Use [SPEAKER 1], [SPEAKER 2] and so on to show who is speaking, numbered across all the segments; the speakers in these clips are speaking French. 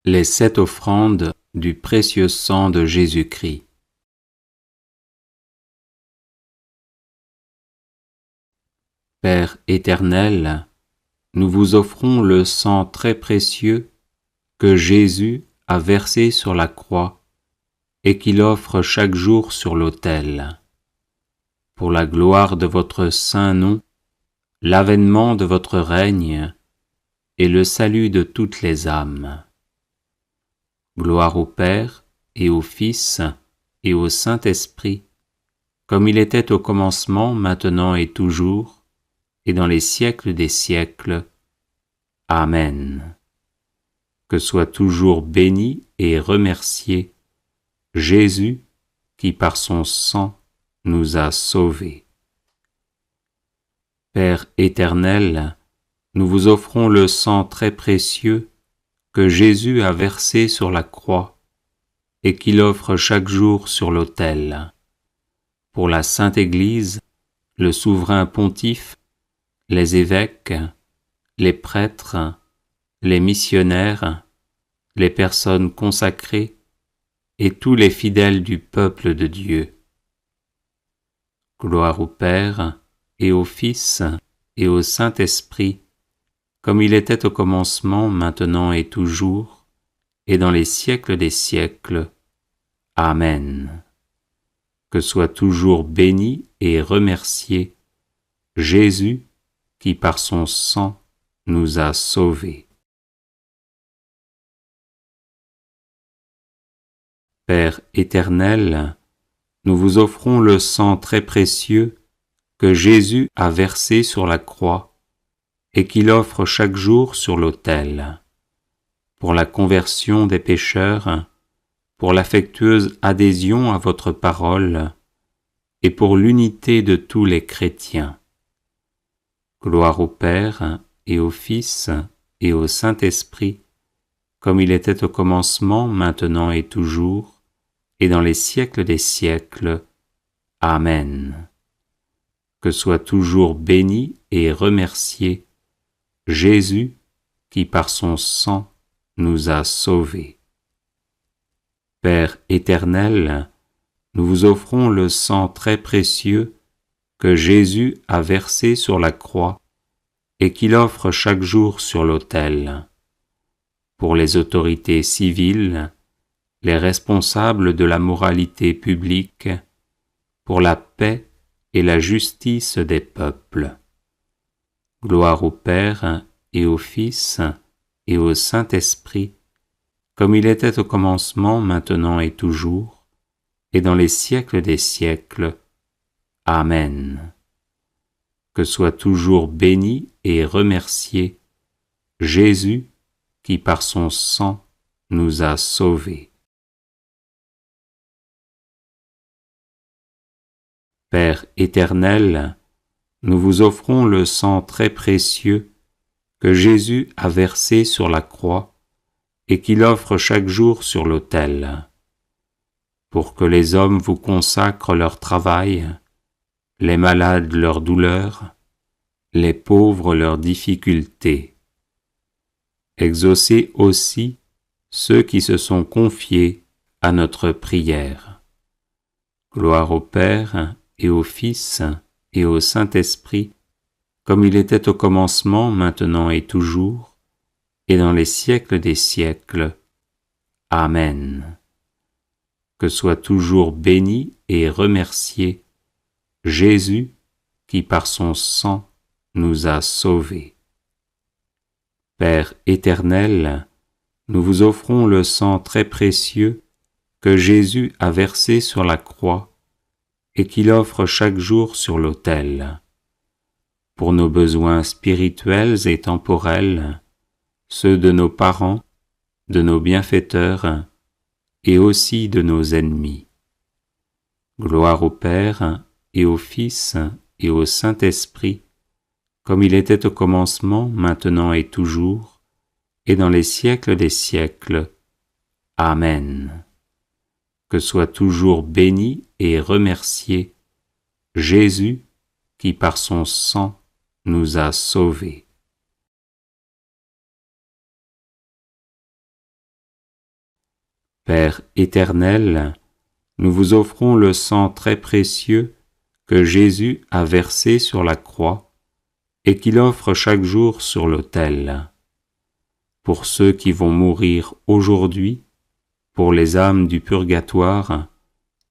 [SPEAKER 1] Les 7 offrandes du précieux sang de Jésus-Christ. Père éternel, nous vous offrons le sang très précieux que Jésus a versé sur la croix et qu'il offre chaque jour sur l'autel. Pour la gloire de votre saint nom, l'avènement de votre règne et le salut de toutes les âmes. Gloire au Père et au Fils et au Saint-Esprit, comme il était au commencement, maintenant et toujours, et dans les siècles des siècles. Amen. Que soit toujours béni et remercié Jésus qui par son sang nous a sauvés. Père éternel, nous vous offrons le sang très précieux que Jésus a versé sur la croix et qu'il offre chaque jour sur l'autel. Pour la Sainte Église, le souverain pontife, les évêques, les prêtres, les missionnaires, les personnes consacrées et tous les fidèles du peuple de Dieu. Gloire au Père et au Fils et au Saint-Esprit, comme il était au commencement, maintenant et toujours, et dans les siècles des siècles. Amen. Que soit toujours béni et remercié Jésus qui par son sang nous a sauvés. Père éternel, nous vous offrons le sang très précieux que Jésus a versé sur la croix et qu'il offre chaque jour sur l'autel. Pour la conversion des pécheurs, pour l'affectueuse adhésion à votre parole et pour l'unité de tous les chrétiens. Gloire au Père et au Fils et au Saint-Esprit, comme il était au commencement, maintenant et toujours, et dans les siècles des siècles. Amen. Que soit toujours béni et remercié Jésus qui par son sang nous a sauvés. Père éternel, nous vous offrons le sang très précieux que Jésus a versé sur la croix et qu'il offre chaque jour sur l'autel. Pour les autorités civiles, les responsables de la moralité publique, pour la paix et la justice des peuples. Gloire au Père et au Fils et au Saint-Esprit, comme il était au commencement, maintenant et toujours, et dans les siècles des siècles. Amen. Que soit toujours béni et remercié Jésus qui par son sang nous a sauvés. Père éternel, nous vous offrons le sang très précieux que Jésus a versé sur la croix et qu'il offre chaque jour sur l'autel. Pour que les hommes vous consacrent leur travail, les malades leurs douleurs, les pauvres leurs difficultés. Exaucez aussi ceux qui se sont confiés à notre prière. Gloire au Père et au Fils et au Saint-Esprit, comme il était au commencement, maintenant et toujours, et dans les siècles des siècles. Amen. Que soit toujours béni et remercié Jésus qui par son sang nous a sauvés. Père éternel, nous vous offrons le sang très précieux que Jésus a versé sur la croix et qu'il offre chaque jour sur l'autel. Pour nos besoins spirituels et temporels, ceux de nos parents, de nos bienfaiteurs et aussi de nos ennemis. Gloire au Père et au Fils et au Saint-Esprit, comme il était au commencement, maintenant et toujours, et dans les siècles des siècles. Amen. Que soit toujours béni et remercié Jésus qui par son sang nous a sauvés. Père éternel, nous vous offrons le sang très précieux que Jésus a versé sur la croix et qu'il offre chaque jour sur l'autel. Pour ceux qui vont mourir aujourd'hui, pour les âmes du purgatoire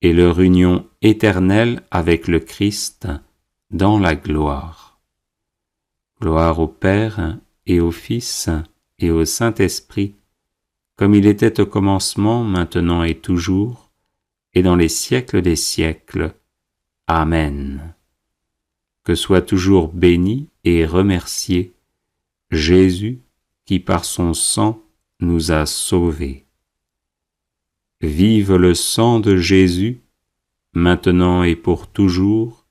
[SPEAKER 1] et leur union éternelle avec le Christ dans la gloire. Gloire au Père et au Fils et au Saint-Esprit, comme il était au commencement, maintenant et toujours, et dans les siècles des siècles. Amen. Que soit toujours béni et remercié Jésus qui par son sang nous a sauvés. Vive le sang de Jésus, maintenant et pour toujours,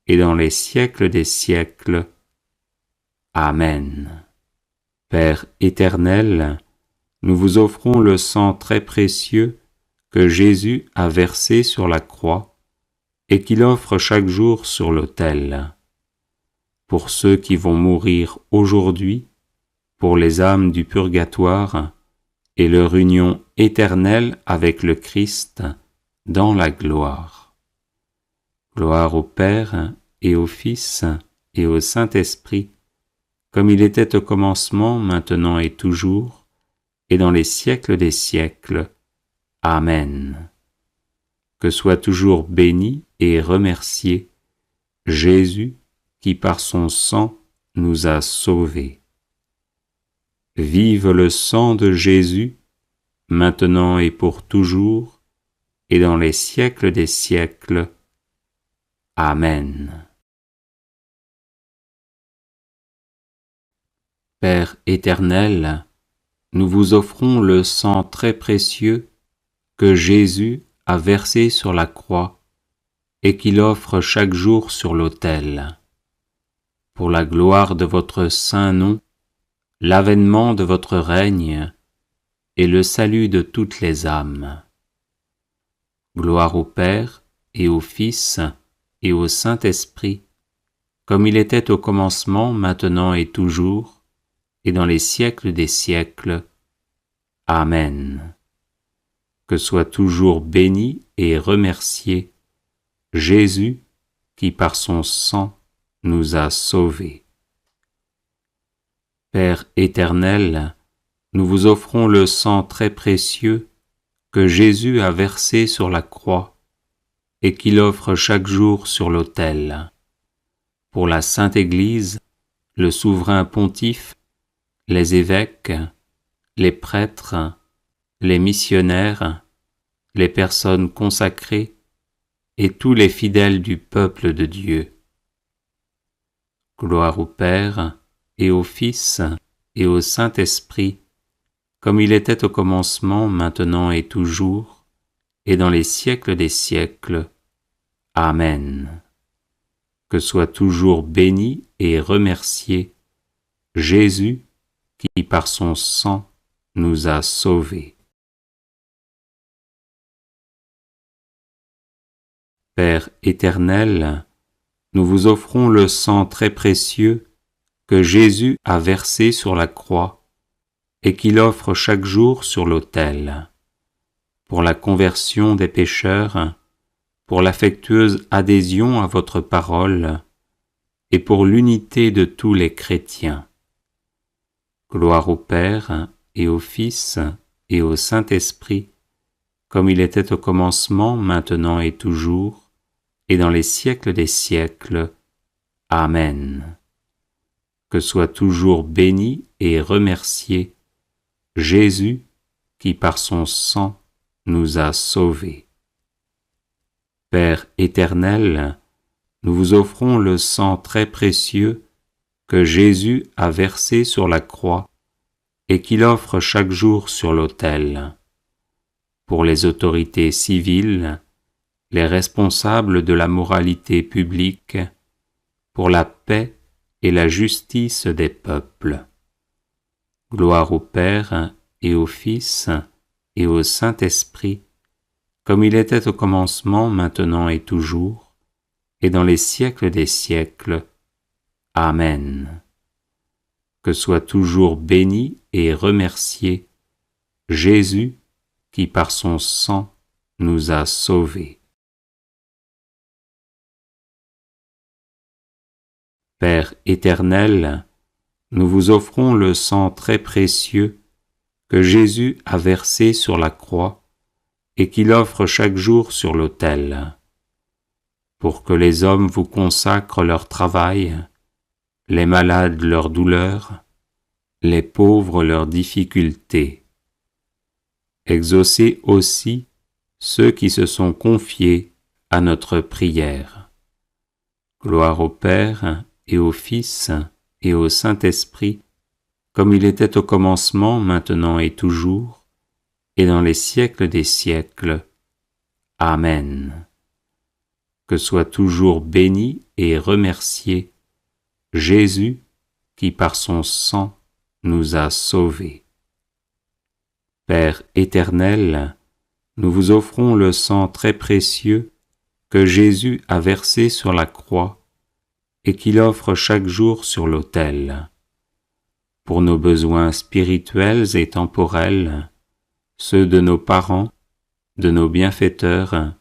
[SPEAKER 1] et dans les siècles des siècles. Amen. Père éternel, nous vous offrons le sang très précieux que Jésus a versé sur la croix et qu'il offre chaque jour sur l'autel. Pour ceux qui vont mourir aujourd'hui, pour les âmes du purgatoire et leur union éternelle avec le Christ dans la gloire. Gloire au Père et au Fils et au Saint-Esprit, comme il était au commencement, maintenant et toujours, et dans les siècles des siècles. Amen. Que soit toujours béni et remercié Jésus qui par son sang nous a sauvés. Vive le sang de Jésus, maintenant et pour toujours, et dans les siècles des siècles. Amen. Père éternel, nous vous offrons le sang très précieux que Jésus a versé sur la croix et qu'il offre chaque jour sur l'autel. Pour la gloire de votre saint nom, l'avènement de votre règne et le salut de toutes les âmes. Gloire au Père et au Fils et au Saint-Esprit, comme il était au commencement, maintenant et toujours, et dans les siècles des siècles. Amen. Que soit toujours béni et remercié Jésus qui par son sang nous a sauvés. Père éternel, nous vous offrons le sang très précieux que Jésus a versé sur la croix et qu'il offre chaque jour sur l'autel. Pour la Sainte Église, le souverain pontife, les évêques, les prêtres, les missionnaires, les personnes consacrées et tous les fidèles du peuple de Dieu. Gloire au Père et au Fils et au Saint-Esprit, comme il était au commencement, maintenant et toujours, et dans les siècles des siècles. Amen. Que soit toujours béni et remercié Jésus qui par son sang nous a sauvés. Père éternel, nous vous offrons le sang très précieux que Jésus a versé sur la croix et qu'il offre chaque jour sur l'autel. Pour la conversion des pécheurs, pour l'affectueuse adhésion à votre parole et pour l'unité de tous les chrétiens. Gloire au Père et au Fils et au Saint-Esprit, comme il était au commencement, maintenant et toujours, et dans les siècles des siècles. Amen. Que soit toujours béni et remercié Jésus qui par son sang nous a sauvés. Père éternel, nous vous offrons le sang très précieux que Jésus a versé sur la croix et qu'il offre chaque jour sur l'autel. Pour les autorités civiles, les responsables de la moralité publique, pour la paix et la justice des peuples. Gloire au Père et au Fils et au Saint-Esprit, comme il était au commencement, maintenant et toujours, et dans les siècles des siècles. Amen. Que soit toujours béni et remercié Jésus qui par son sang nous a sauvés. Père éternel, nous vous offrons le sang très précieux que Jésus a versé sur la croix et qu'il offre chaque jour sur l'autel, pour que les hommes vous consacrent leur travail, les malades leur douleur, les pauvres leurs difficultés. Exaucez aussi ceux qui se sont confiés à notre prière. Gloire au Père et au Fils et au Saint-Esprit, comme il était au commencement, maintenant et toujours, et dans les siècles des siècles. Amen. Que soit toujours béni et remercié Jésus qui par son sang nous a sauvés. Père éternel, nous vous offrons le sang très précieux que Jésus a versé sur la croix et qu'il offre chaque jour sur l'autel. Pour nos besoins spirituels et temporels, ceux de nos parents, de nos bienfaiteurs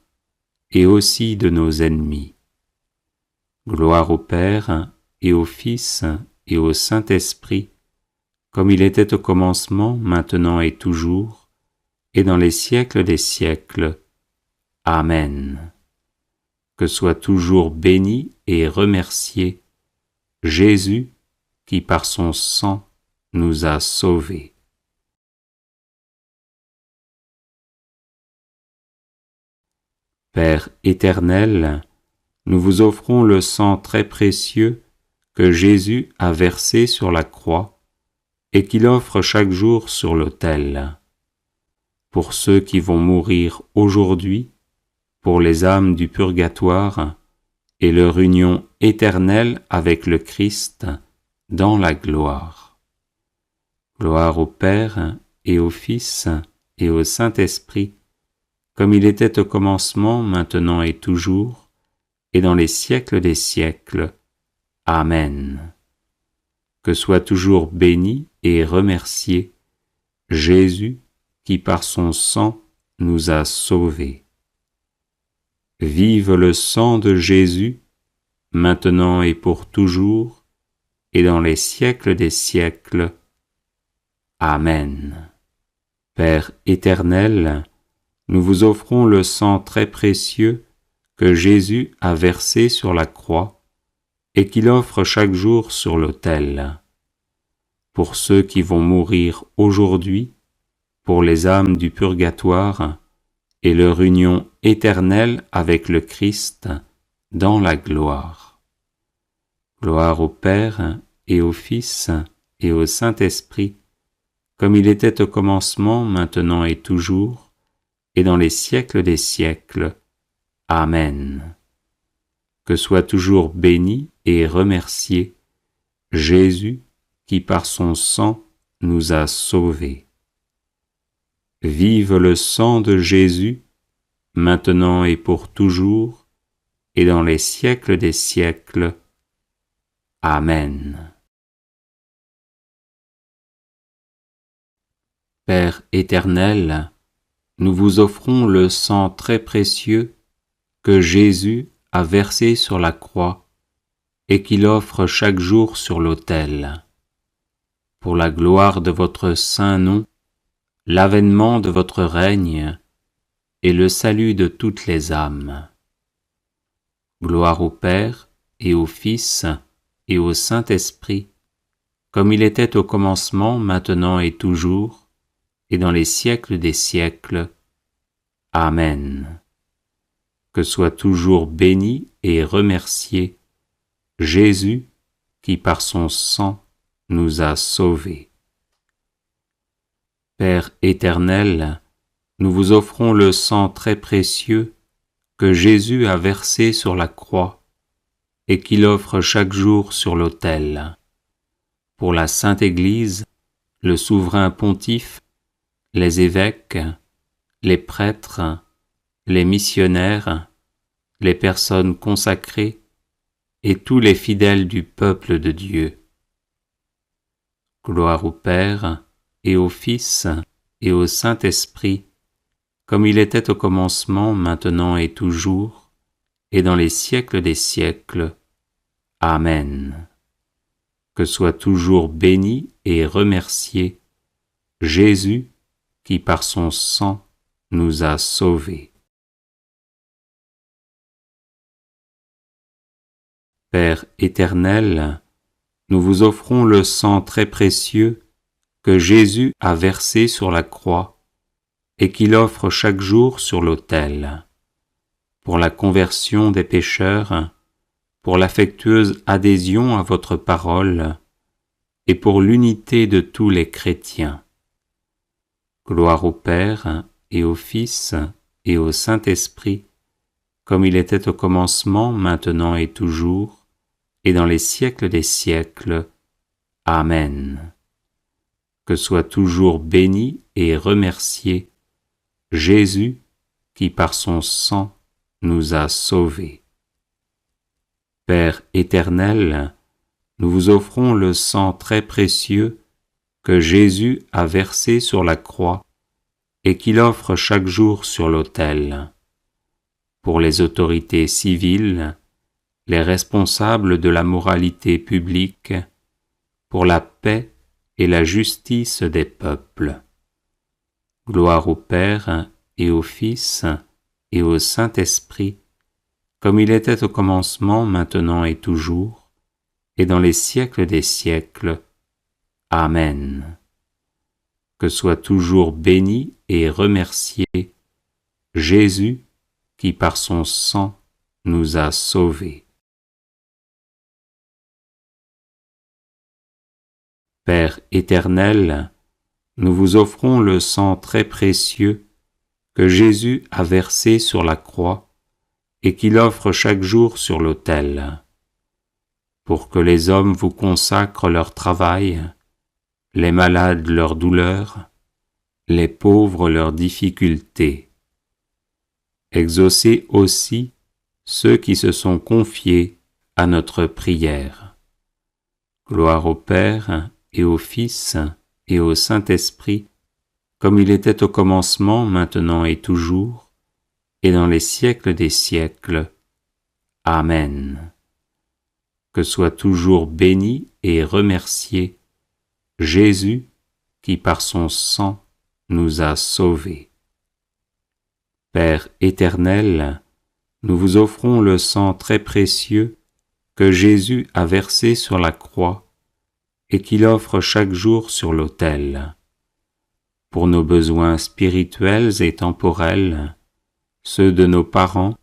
[SPEAKER 1] et aussi de nos ennemis. Gloire au Père et au Fils et au Saint-Esprit, comme il était au commencement, maintenant et toujours, et dans les siècles des siècles. Amen. Que soit toujours béni et remercié Jésus qui par son sang nous a sauvés. Père éternel, nous vous offrons le sang très précieux que Jésus a versé sur la croix et qu'il offre chaque jour sur l'autel. Pour ceux qui vont mourir aujourd'hui, pour les âmes du purgatoire et leur union éternelle avec le Christ dans la gloire. Gloire au Père et au Fils et au Saint-Esprit, comme il était au commencement, maintenant et toujours, et dans les siècles des siècles. Amen. Que soit toujours béni et remercié Jésus qui par son sang nous a sauvés. Vive le sang de Jésus, maintenant et pour toujours, et dans les siècles des siècles. Amen. Père éternel, nous vous offrons le sang très précieux que Jésus a versé sur la croix et qu'il offre chaque jour sur l'autel. Pour ceux qui vont mourir aujourd'hui, pour les âmes du purgatoire et leur union éternelle avec le Christ dans la gloire. Gloire au Père et au Fils et au Saint-Esprit, comme il était au commencement, maintenant et toujours, et dans les siècles des siècles. Amen. Que soit toujours béni et remercié Jésus qui par son sang nous a sauvés. Vive le sang de Jésus, maintenant et pour toujours, et dans les siècles des siècles. Amen. Père éternel, nous vous offrons le sang très précieux que Jésus a versé sur la croix et qu'il offre chaque jour sur l'autel. Pour la gloire de votre saint nom, l'avènement de votre règne et le salut de toutes les âmes. Gloire au Père et au Fils et au Saint-Esprit, comme il était au commencement, maintenant et toujours, et dans les siècles des siècles. Amen. Que soit toujours béni et remercié Jésus qui par son sang nous a sauvés. Père éternel, nous vous offrons le sang très précieux que Jésus a versé sur la croix et qu'il offre chaque jour sur l'autel. Pour la Sainte Église, le souverain pontife, les évêques, les prêtres, les missionnaires, les personnes consacrées et tous les fidèles du peuple de Dieu. Gloire au Père et au Fils et au Saint-Esprit, comme il était au commencement, maintenant et toujours, et dans les siècles des siècles. Amen. Que soit toujours béni et remercié Jésus qui par son sang nous a sauvés. Père éternel, nous vous offrons le sang très précieux que Jésus a versé sur la croix et qu'il offre chaque jour sur l'autel, pour la conversion des pécheurs, pour l'affectueuse adhésion à votre parole et pour l'unité de tous les chrétiens. Gloire au Père et au Fils et au Saint-Esprit, comme il était au commencement, maintenant et toujours, et dans les siècles des siècles. Amen. Que soit toujours béni et remercié Jésus qui par son sang nous a sauvés. Père éternel, nous vous offrons le sang très précieux que Jésus a versé sur la croix et qu'il offre chaque jour sur l'autel, pour les autorités civiles, les responsables de la moralité publique, pour la paix et la justice des peuples. Gloire au Père et au Fils et au Saint-Esprit, comme il était au commencement, maintenant et toujours, et dans les siècles des siècles. Amen. Que soit toujours béni et remercié Jésus qui par son sang nous a sauvés. Père éternel, nous vous offrons le sang très précieux que Jésus a versé sur la croix et qu'il offre chaque jour sur l'autel, pour que les hommes vous consacrent leur travail, les malades leurs douleurs, les pauvres leurs difficultés. Exaucez aussi ceux qui se sont confiés à notre prière. Gloire au Père et au Fils et au Saint-Esprit, comme il était au commencement, maintenant et toujours, et dans les siècles des siècles. Amen. Que soit toujours béni et remercié Jésus qui par son sang nous a sauvés. Père éternel, nous vous offrons le sang très précieux que Jésus a versé sur la croix et qu'il offre chaque jour sur l'autel, pour nos besoins spirituels et temporels, ceux de nos parents,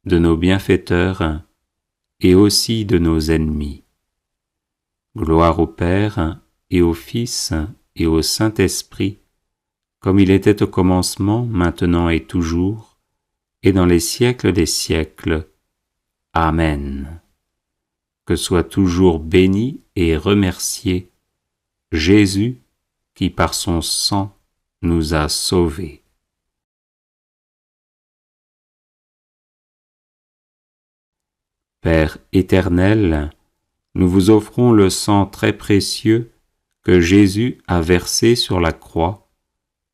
[SPEAKER 1] de nos bienfaiteurs et aussi de nos ennemis. Gloire au Père et au Fils et au Saint-Esprit, comme il était au commencement, maintenant et toujours, et dans les siècles des siècles. Amen. Que soit toujours béni et remercié Jésus qui par son sang nous a sauvés. Père éternel, nous vous offrons le sang très précieux que Jésus a versé sur la croix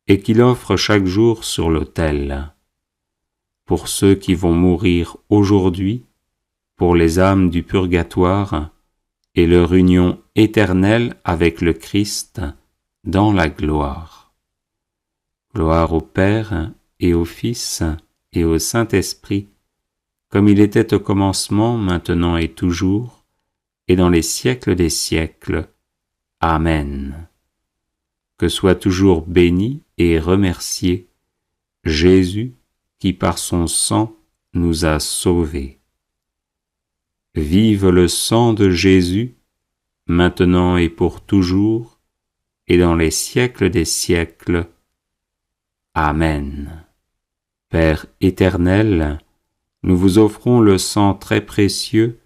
[SPEAKER 1] et qu'il offre chaque jour sur l'autel, pour ceux qui vont mourir aujourd'hui, pour les âmes du purgatoire et leur union éternelle avec le Christ dans la gloire. Gloire au Père et au Fils et au Saint-Esprit, comme il était au commencement, maintenant et toujours, et dans les siècles des siècles. Amen. Que soit toujours béni et remercié Jésus qui par son sang nous a sauvés. Vive le sang de Jésus, maintenant et pour toujours, et dans les siècles des siècles. Amen. Père éternel, nous vous offrons le sang très précieux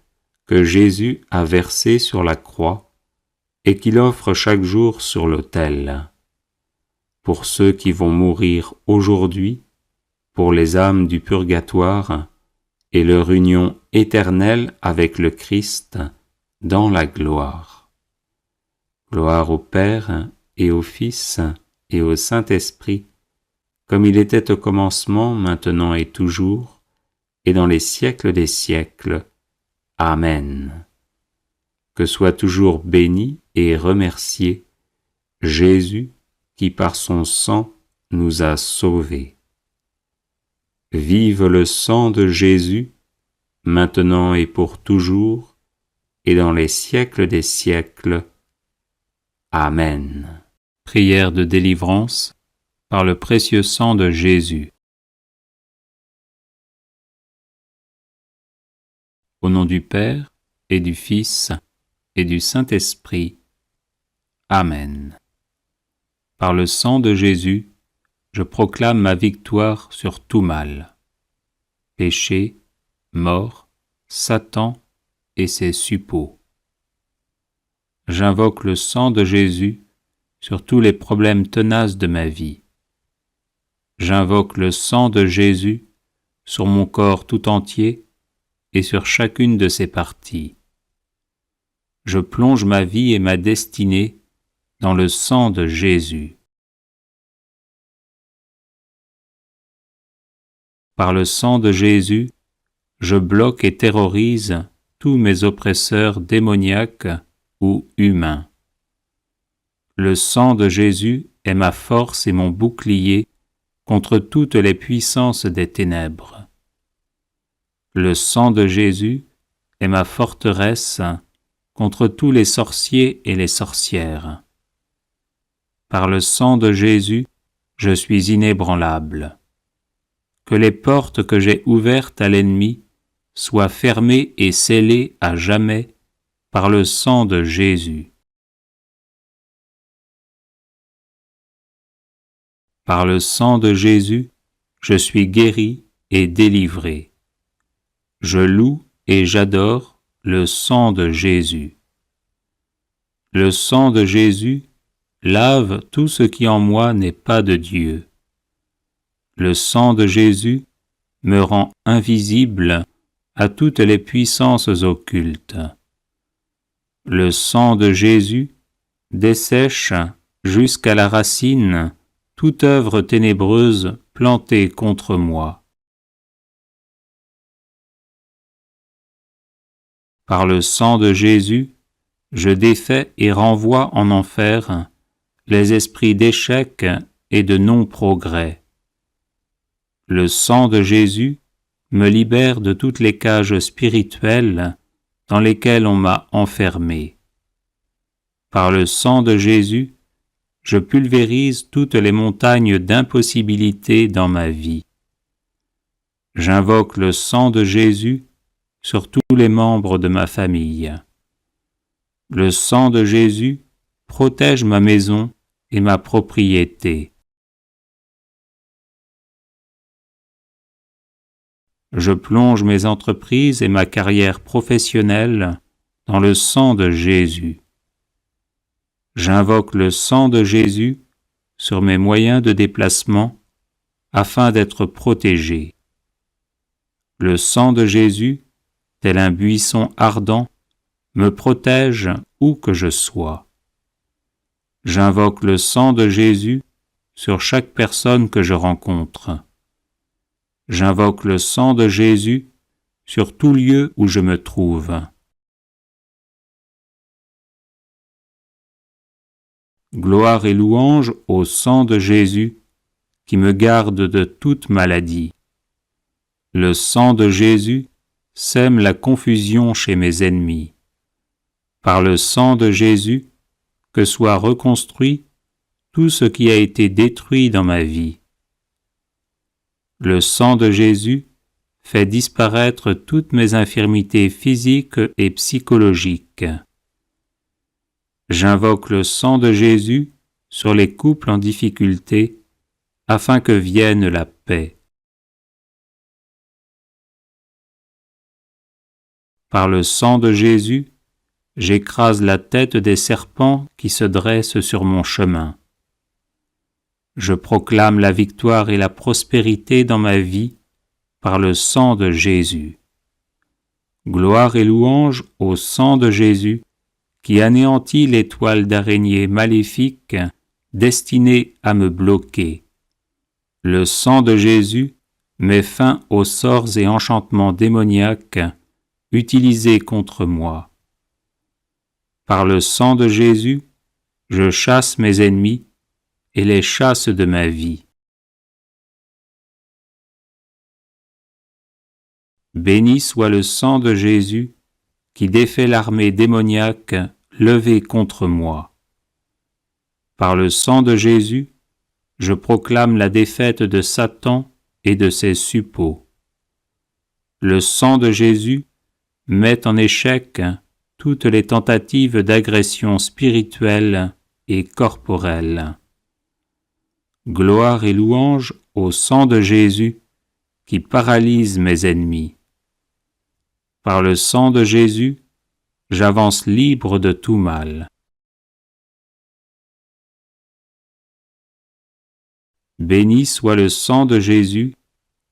[SPEAKER 1] que Jésus a versé sur la croix et qu'il offre chaque jour sur l'autel, pour ceux qui vont mourir aujourd'hui, pour les âmes du purgatoire et leur union éternelle avec le Christ dans la gloire. Gloire au Père et au Fils et au Saint-Esprit, comme il était au commencement, maintenant et toujours, et dans les siècles des siècles. Amen. Que soit toujours béni et remercié Jésus qui par son sang nous a sauvés. Vive le sang de Jésus, maintenant et pour toujours, et dans les siècles des siècles. Amen. Prière de délivrance par le précieux sang de Jésus. Au nom du Père, et du Fils, et du Saint-Esprit. Amen. Par le sang de Jésus, je proclame ma victoire sur tout mal. Péché, mort, Satan et ses suppôts. J'invoque le sang de Jésus sur tous les problèmes tenaces de ma vie. J'invoque le sang de Jésus sur mon corps tout entier et sur chacune de ses parties. Je plonge ma vie et ma destinée dans le sang de Jésus. Par le sang de Jésus, je bloque et terrorise tous mes oppresseurs démoniaques ou humains. Le sang de Jésus est ma force et mon bouclier contre toutes les puissances des ténèbres. Le sang de Jésus est ma forteresse contre tous les sorciers et les sorcières. Par le sang de Jésus, je suis inébranlable. Que les portes que j'ai ouvertes à l'ennemi soient fermées et scellées à jamais par le sang de Jésus. Par le sang de Jésus, je suis guéri et délivré. Je loue et j'adore le sang de Jésus. Le sang de Jésus lave tout ce qui en moi n'est pas de Dieu. Le sang de Jésus me rend invisible à toutes les puissances occultes. Le sang de Jésus dessèche jusqu'à la racine toute œuvre ténébreuse plantée contre moi. Par le sang de Jésus, je défais et renvoie en enfer les esprits d'échec et de non-progrès. Le sang de Jésus me libère de toutes les cages spirituelles dans lesquelles on m'a enfermé. Par le sang de Jésus, je pulvérise toutes les montagnes d'impossibilités dans ma vie. J'invoque le sang de Jésus sur tous les membres de ma famille. Le sang de Jésus protège ma maison et ma propriété. Je plonge mes entreprises et ma carrière professionnelle dans le sang de Jésus. J'invoque le sang de Jésus sur mes moyens de déplacement afin d'être protégé. Le sang de Jésus, tel un buisson ardent, me protège où que je sois. J'invoque le sang de Jésus sur chaque personne que je rencontre. J'invoque le sang de Jésus sur tout lieu où je me trouve. Gloire et louange au sang de Jésus qui me garde de toute maladie. Le sang de Jésus sème la confusion chez mes ennemis. Par le sang de Jésus, que soit reconstruit tout ce qui a été détruit dans ma vie. Le sang de Jésus fait disparaître toutes mes infirmités physiques et psychologiques. J'invoque le sang de Jésus sur les couples en difficulté afin que vienne la paix. Par le sang de Jésus, j'écrase la tête des serpents qui se dressent sur mon chemin. Je proclame la victoire et la prospérité dans ma vie par le sang de Jésus. Gloire et louange au sang de Jésus qui anéantit les toiles d'araignée maléfiques destinées à me bloquer. Le sang de Jésus met fin aux sorts et enchantements démoniaques utilisés contre moi. Par le sang de Jésus, je chasse mes ennemis et les chasse de ma vie. Béni soit le sang de Jésus qui défait l'armée démoniaque levée contre moi. Par le sang de Jésus, je proclame la défaite de Satan et de ses suppôts. Le sang de Jésus met en échec toutes les tentatives d'agression spirituelle et corporelle. Gloire et louange au sang de Jésus qui paralyse mes ennemis. Par le sang de Jésus, j'avance libre de tout mal. Béni soit le sang de Jésus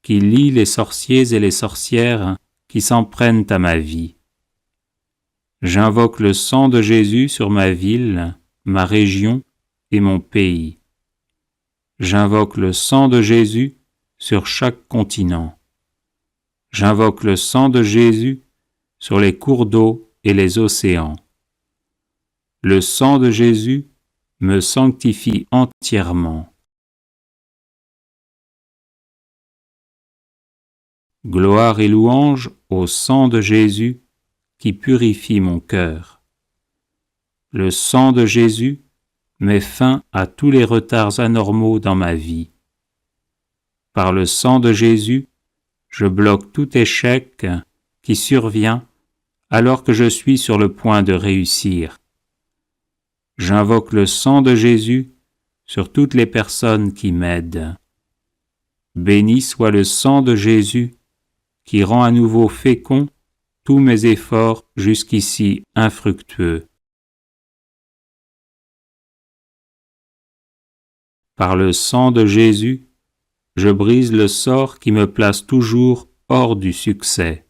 [SPEAKER 1] qui lie les sorciers et les sorcières qui s'en prennent à ma vie. J'invoque le sang de Jésus sur ma ville, ma région et mon pays. J'invoque le sang de Jésus sur chaque continent. J'invoque le sang de Jésus sur les cours d'eau et les océans. Le sang de Jésus me sanctifie entièrement. Gloire et louange au sang de Jésus qui purifie mon cœur. Le sang de Jésus met fin à tous les retards anormaux dans ma vie. Par le sang de Jésus, je bloque tout échec qui survient alors que je suis sur le point de réussir. J'invoque le sang de Jésus sur toutes les personnes qui m'aident. Béni soit le sang de Jésus qui rend à nouveau fécond tous mes efforts jusqu'ici infructueux. Par le sang de Jésus, je brise le sort qui me place toujours hors du succès.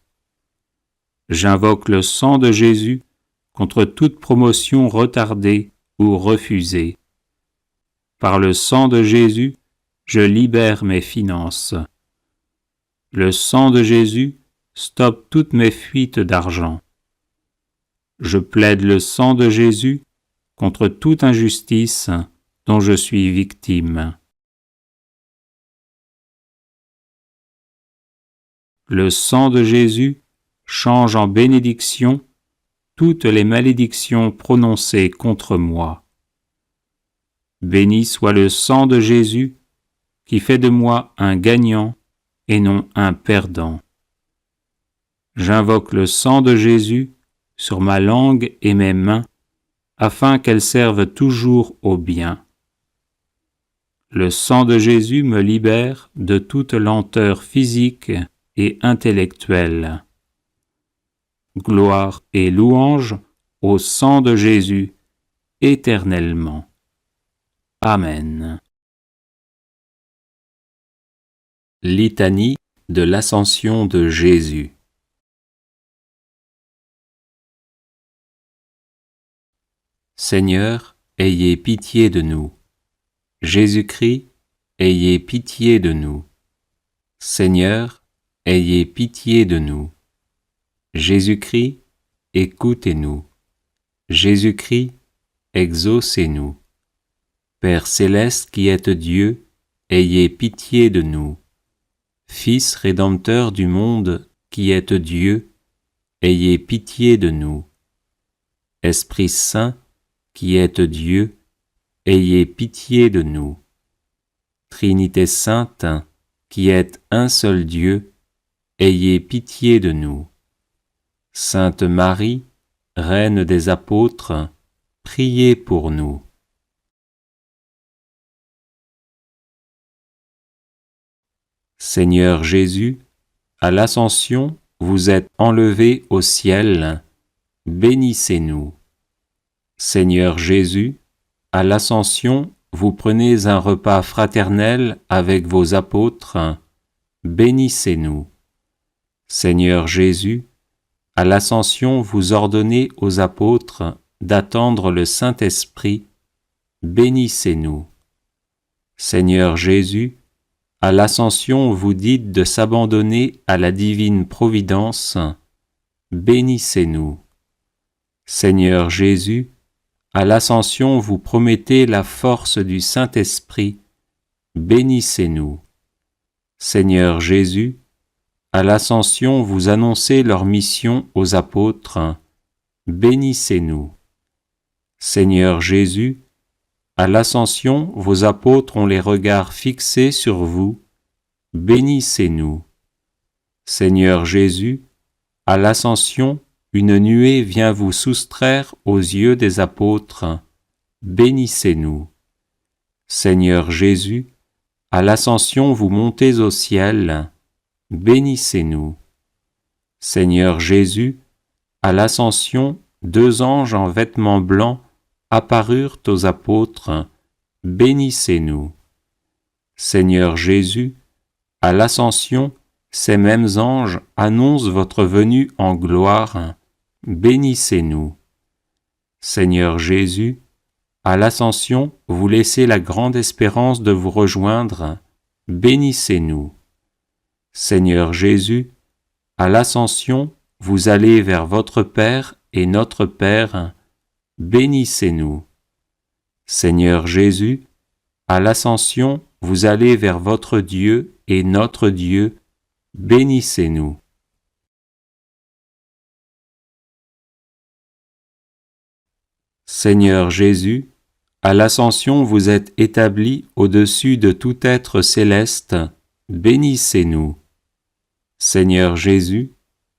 [SPEAKER 1] J'invoque le sang de Jésus contre toute promotion retardée ou refusée. Par le sang de Jésus, je libère mes finances. Le sang de Jésus stoppe toutes mes fuites d'argent. Je plaide le sang de Jésus contre toute injustice dont je suis victime. Le sang de Jésus change en bénédiction toutes les malédictions prononcées contre moi. Béni soit le sang de Jésus qui fait de moi un gagnant et non un perdant. J'invoque le sang de Jésus sur ma langue et mes mains afin qu'elles servent toujours au bien. Le sang de Jésus me libère de toute lenteur physique et intellectuelle. Gloire et louange au sang de Jésus éternellement. Amen. Litanie de l'Ascension de Jésus. Seigneur, ayez pitié de nous. Jésus-Christ, ayez pitié de nous. Seigneur, ayez pitié de nous. Jésus-Christ, écoutez-nous. Jésus-Christ, exaucez-nous. Père céleste qui êtes Dieu, ayez pitié de nous. Fils rédempteur du monde qui êtes Dieu, ayez pitié de nous. Esprit Saint qui êtes Dieu, ayez pitié de nous. Trinité sainte qui êtes un seul Dieu, ayez pitié de nous. Sainte Marie, Reine des apôtres, priez pour nous. Seigneur Jésus, à l'Ascension, vous êtes enlevé au ciel, bénissez-nous. Seigneur Jésus, à l'Ascension, vous prenez un repas fraternel avec vos apôtres, bénissez-nous. Seigneur Jésus, à l'Ascension, vous ordonnez aux apôtres d'attendre le Saint-Esprit, bénissez-nous. Seigneur Jésus, à l'Ascension vous dites de s'abandonner à la divine providence, bénissez-nous. Seigneur Jésus, à l'Ascension vous promettez la force du Saint-Esprit, bénissez-nous. Seigneur Jésus, à l'Ascension vous annoncez leur mission aux apôtres, bénissez-nous. Seigneur Jésus, à l'Ascension vos apôtres ont les regards fixés sur vous, bénissez-nous. Seigneur Jésus, à l'Ascension une nuée vient vous soustraire aux yeux des apôtres, bénissez-nous. Seigneur Jésus, à l'Ascension vous montez au ciel, bénissez-nous. Seigneur Jésus, à l'Ascension, 2 anges en vêtements blancs apparurent aux apôtres, bénissez-nous. Seigneur Jésus, à l'Ascension, ces mêmes anges annoncent votre venue en gloire, bénissez-nous. Seigneur Jésus, à l'Ascension, vous laissez la grande espérance de vous rejoindre, bénissez-nous. Seigneur Jésus, à l'Ascension, vous allez vers votre Père et notre Père, bénissez-nous. Seigneur Jésus, à l'Ascension, vous allez vers votre Dieu et notre Dieu, bénissez-nous. Seigneur Jésus, à l'Ascension vous êtes établi au-dessus de tout être céleste, bénissez-nous. Seigneur Jésus,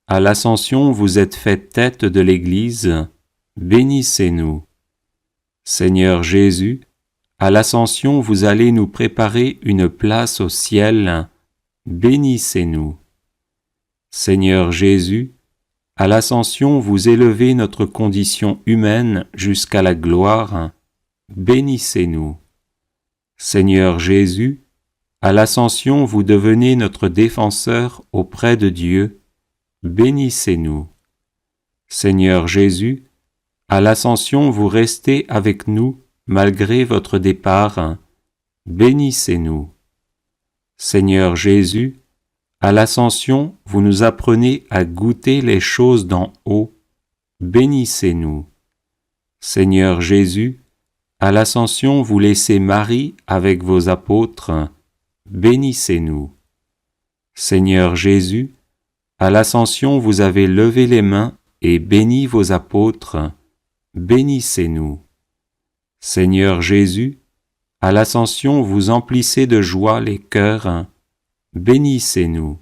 [SPEAKER 1] à l'Ascension vous êtes fait tête de l'Église, bénissez-nous. Seigneur Jésus, à l'Ascension vous allez nous préparer une place au ciel, bénissez-nous. Seigneur Jésus, à l'Ascension vous élevez notre condition humaine jusqu'à la gloire, bénissez-nous. Seigneur Jésus, à l'Ascension vous devenez notre défenseur auprès de Dieu, bénissez-nous. Seigneur Jésus, à l'Ascension vous restez avec nous malgré votre départ, bénissez-nous. Seigneur Jésus, à l'Ascension vous nous apprenez à goûter les choses d'en haut, bénissez-nous. Seigneur Jésus, à l'Ascension vous laissez Marie avec vos apôtres, bénissez-nous. Seigneur Jésus, à l'Ascension vous avez levé les mains et béni vos apôtres, bénissez-nous. Seigneur Jésus, à l'Ascension vous emplissez de joie les cœurs, bénissez-nous.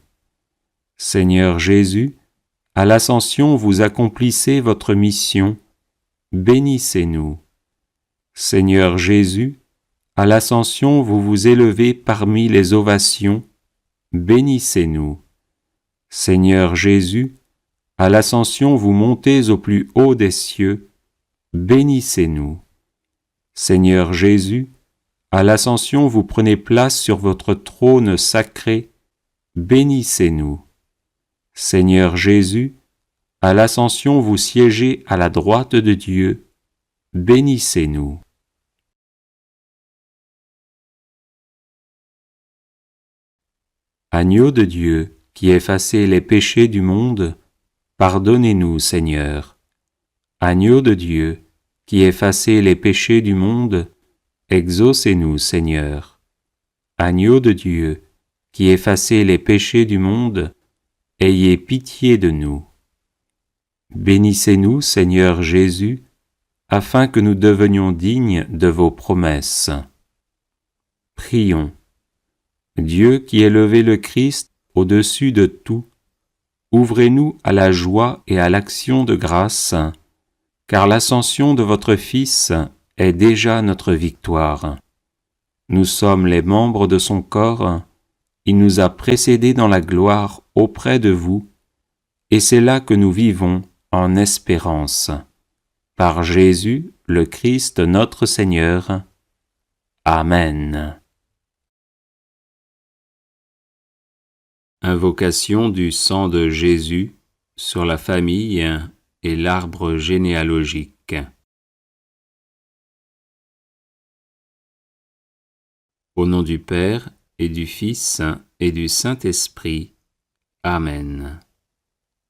[SPEAKER 1] Seigneur Jésus, à l'Ascension vous accomplissez votre mission, bénissez-nous. Seigneur Jésus, à l'Ascension vous vous élevez parmi les ovations, bénissez-nous. Seigneur Jésus, à l'Ascension vous montez au plus haut des cieux, bénissez-nous. Seigneur Jésus, à l'Ascension vous prenez place sur votre trône sacré, bénissez-nous. Seigneur Jésus, à l'Ascension vous siégez à la droite de Dieu, bénissez-nous. Agneau de Dieu, qui effacez les péchés du monde, pardonnez-nous, Seigneur. Agneau de Dieu, qui effacez les péchés du monde, exaucez-nous, Seigneur. Agneau de Dieu, qui effacez les péchés du monde, ayez pitié de nous. Bénissez-nous, Seigneur Jésus, afin que nous devenions dignes de vos promesses. Prions. Dieu qui élevez le Christ au-dessus de tout, ouvrez-nous à la joie et à l'action de grâce, car l'ascension de votre Fils est déjà notre victoire. Nous sommes les membres de son corps, il nous a précédés dans la gloire auprès de vous, et c'est là que nous vivons en espérance. Par Jésus, le Christ notre Seigneur. Amen. Invocation du sang de Jésus sur la famille et l'arbre généalogique. Au nom du Père et du Fils, et du Saint-Esprit. Amen.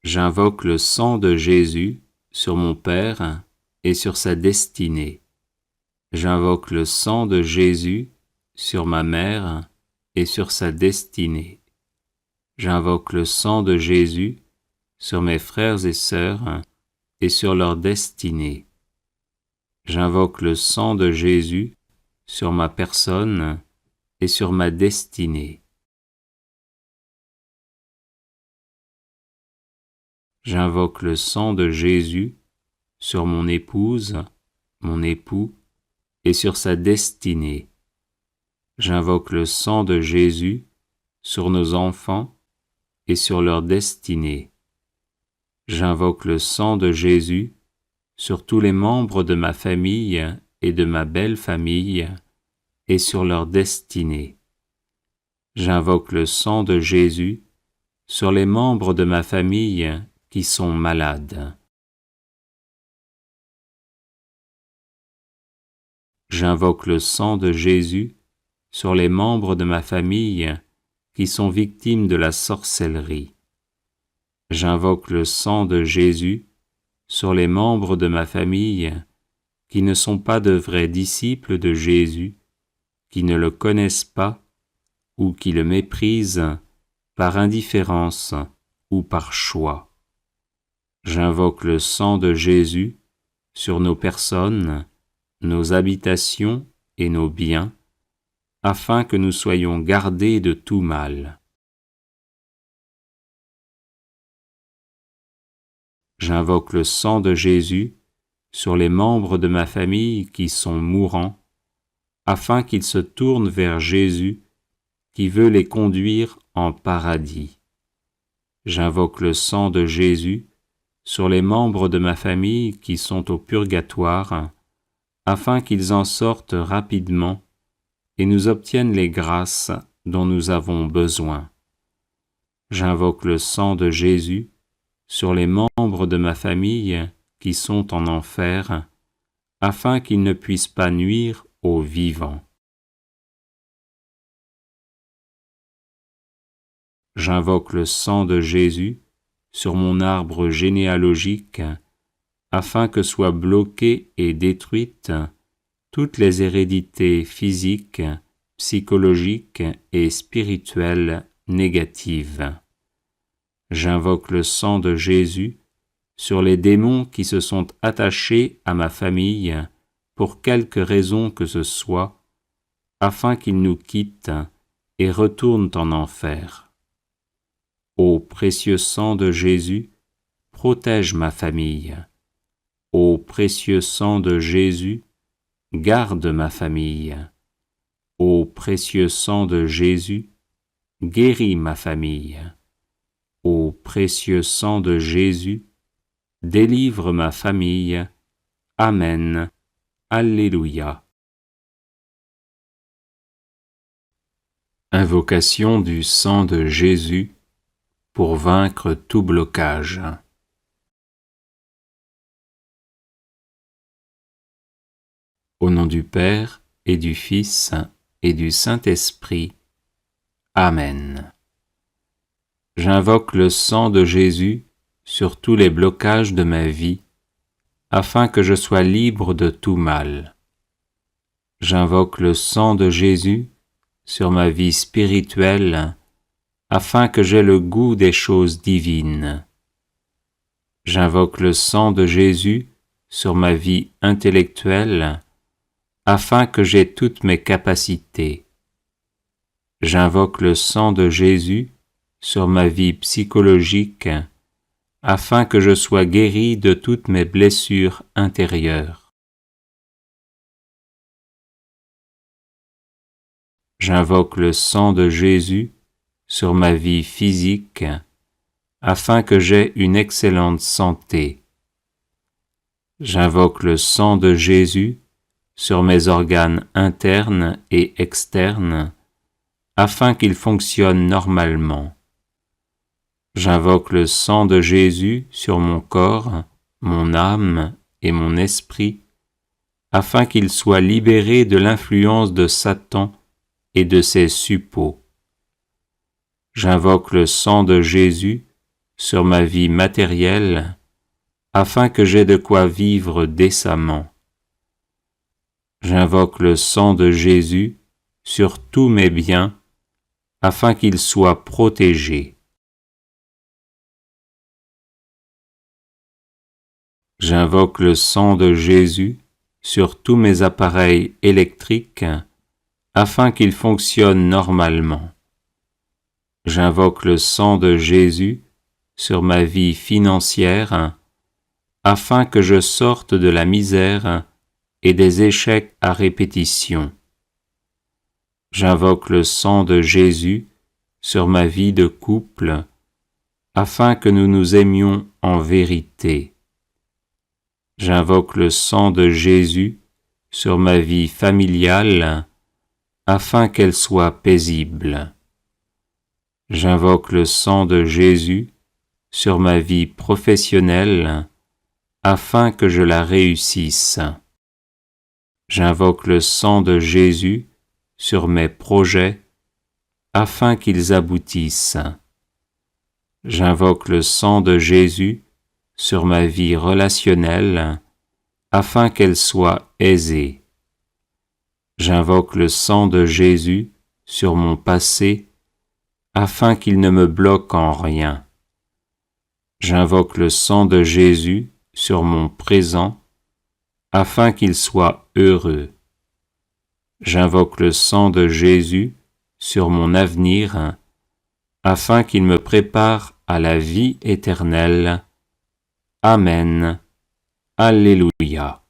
[SPEAKER 1] J'invoque le sang de Jésus sur mon Père et sur sa destinée. J'invoque le sang de Jésus sur ma mère et sur sa destinée. J'invoque le sang de Jésus sur mes frères et sœurs et sur leur destinée. J'invoque le sang de Jésus sur ma personne et sur ma destinée. J'invoque le sang de Jésus sur mon épouse, mon époux, et sur sa destinée. J'invoque le sang de Jésus sur nos enfants et sur leur destinée. J'invoque le sang de Jésus sur tous les membres de ma famille et de ma belle famille et sur leur destinée. J'invoque le sang de Jésus sur les membres de ma famille qui sont malades. J'invoque le sang de Jésus sur les membres de ma famille qui sont victimes de la sorcellerie. J'invoque le sang de Jésus sur les membres de ma famille qui ne sont pas de vrais disciples de Jésus, qui ne le connaissent pas ou qui le méprisent par indifférence ou par choix. J'invoque le sang de Jésus sur nos personnes, nos habitations et nos biens, afin que nous soyons gardés de tout mal. J'invoque le sang de Jésus sur les membres de ma famille qui sont mourants, afin qu'ils se tournent vers Jésus, qui veut les conduire en paradis. J'invoque le sang de Jésus sur les membres de ma famille qui sont au purgatoire, afin qu'ils en sortent rapidement et nous obtiennent les grâces dont nous avons besoin. J'invoque le sang de Jésus sur les membres de ma famille qui sont en enfer, afin qu'ils ne puissent pas nuire aux vivants. J'invoque le sang de Jésus sur mon arbre généalogique, afin que soient bloquées et détruites toutes les hérédités physiques, psychologiques et spirituelles négatives. J'invoque le sang de Jésus sur les démons qui se sont attachés à ma famille pour quelque raison que ce soit, afin qu'ils nous quittent et retournent en enfer. Ô précieux sang de Jésus, protège ma famille. Ô précieux sang de Jésus, garde ma famille. Ô précieux sang de Jésus, guéris ma famille. Ô précieux sang de Jésus, délivre ma famille. Amen. Alléluia. Invocation du sang de Jésus pour vaincre tout blocage. Au nom du Père et du Fils et du Saint-Esprit. Amen. J'invoque le sang de Jésus sur tous les blocages de ma vie, afin que je sois libre de tout mal. J'invoque le sang de Jésus sur ma vie spirituelle, afin que j'aie le goût des choses divines. J'invoque le sang de Jésus sur ma vie intellectuelle, afin que j'aie toutes mes capacités. J'invoque le sang de Jésus sur ma vie psychologique, afin que je sois guéri de toutes mes blessures intérieures. J'invoque le sang de Jésus sur ma vie physique, afin que j'aie une excellente santé. J'invoque le sang de Jésus sur mes organes internes et externes, afin qu'ils fonctionnent normalement. J'invoque le sang de Jésus sur mon corps, mon âme et mon esprit, afin qu'ils soient libérés de l'influence de Satan et de ses suppôts. J'invoque le sang de Jésus sur ma vie matérielle, afin que j'aie de quoi vivre décemment. J'invoque le sang de Jésus sur tous mes biens, afin qu'ils soient protégés. J'invoque le sang de Jésus sur tous mes appareils électriques, afin qu'ils fonctionnent normalement. J'invoque le sang de Jésus sur ma vie financière, afin que je sorte de la misère et des échecs à répétition. J'invoque le sang de Jésus sur ma vie de couple, afin que nous nous aimions en vérité. J'invoque le sang de Jésus sur ma vie familiale, afin qu'elle soit paisible. J'invoque le sang de Jésus sur ma vie professionnelle, afin que je la réussisse. J'invoque le sang de Jésus sur mes projets, afin qu'ils aboutissent. J'invoque le sang de Jésus sur ma vie relationnelle, afin qu'elle soit aisée. J'invoque le sang de Jésus sur mon passé, afin qu'il ne me bloque en rien. J'invoque le sang de Jésus sur mon présent, afin qu'il soit heureux. J'invoque le sang de Jésus sur mon avenir, afin qu'il me prépare à la vie éternelle. Amen. Alléluia.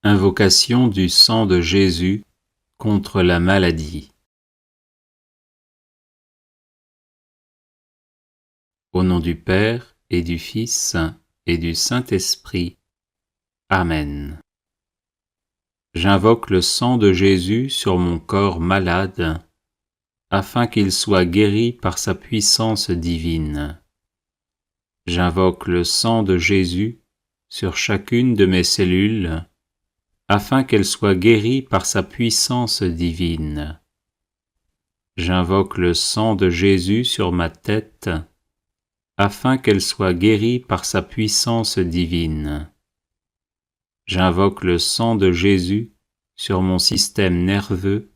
[SPEAKER 1] Invocation du sang de Jésus contre la maladie. Au nom du Père et du Fils et du Saint-Esprit. Amen. J'invoque le sang de Jésus sur mon corps malade, afin qu'il soit guéri par sa puissance divine. J'invoque le sang de Jésus sur chacune de mes cellules, afin qu'elles soient guéries par sa puissance divine. J'invoque le sang de Jésus sur ma tête, afin qu'elle soit guérie par sa puissance divine. J'invoque le sang de Jésus sur mon système nerveux,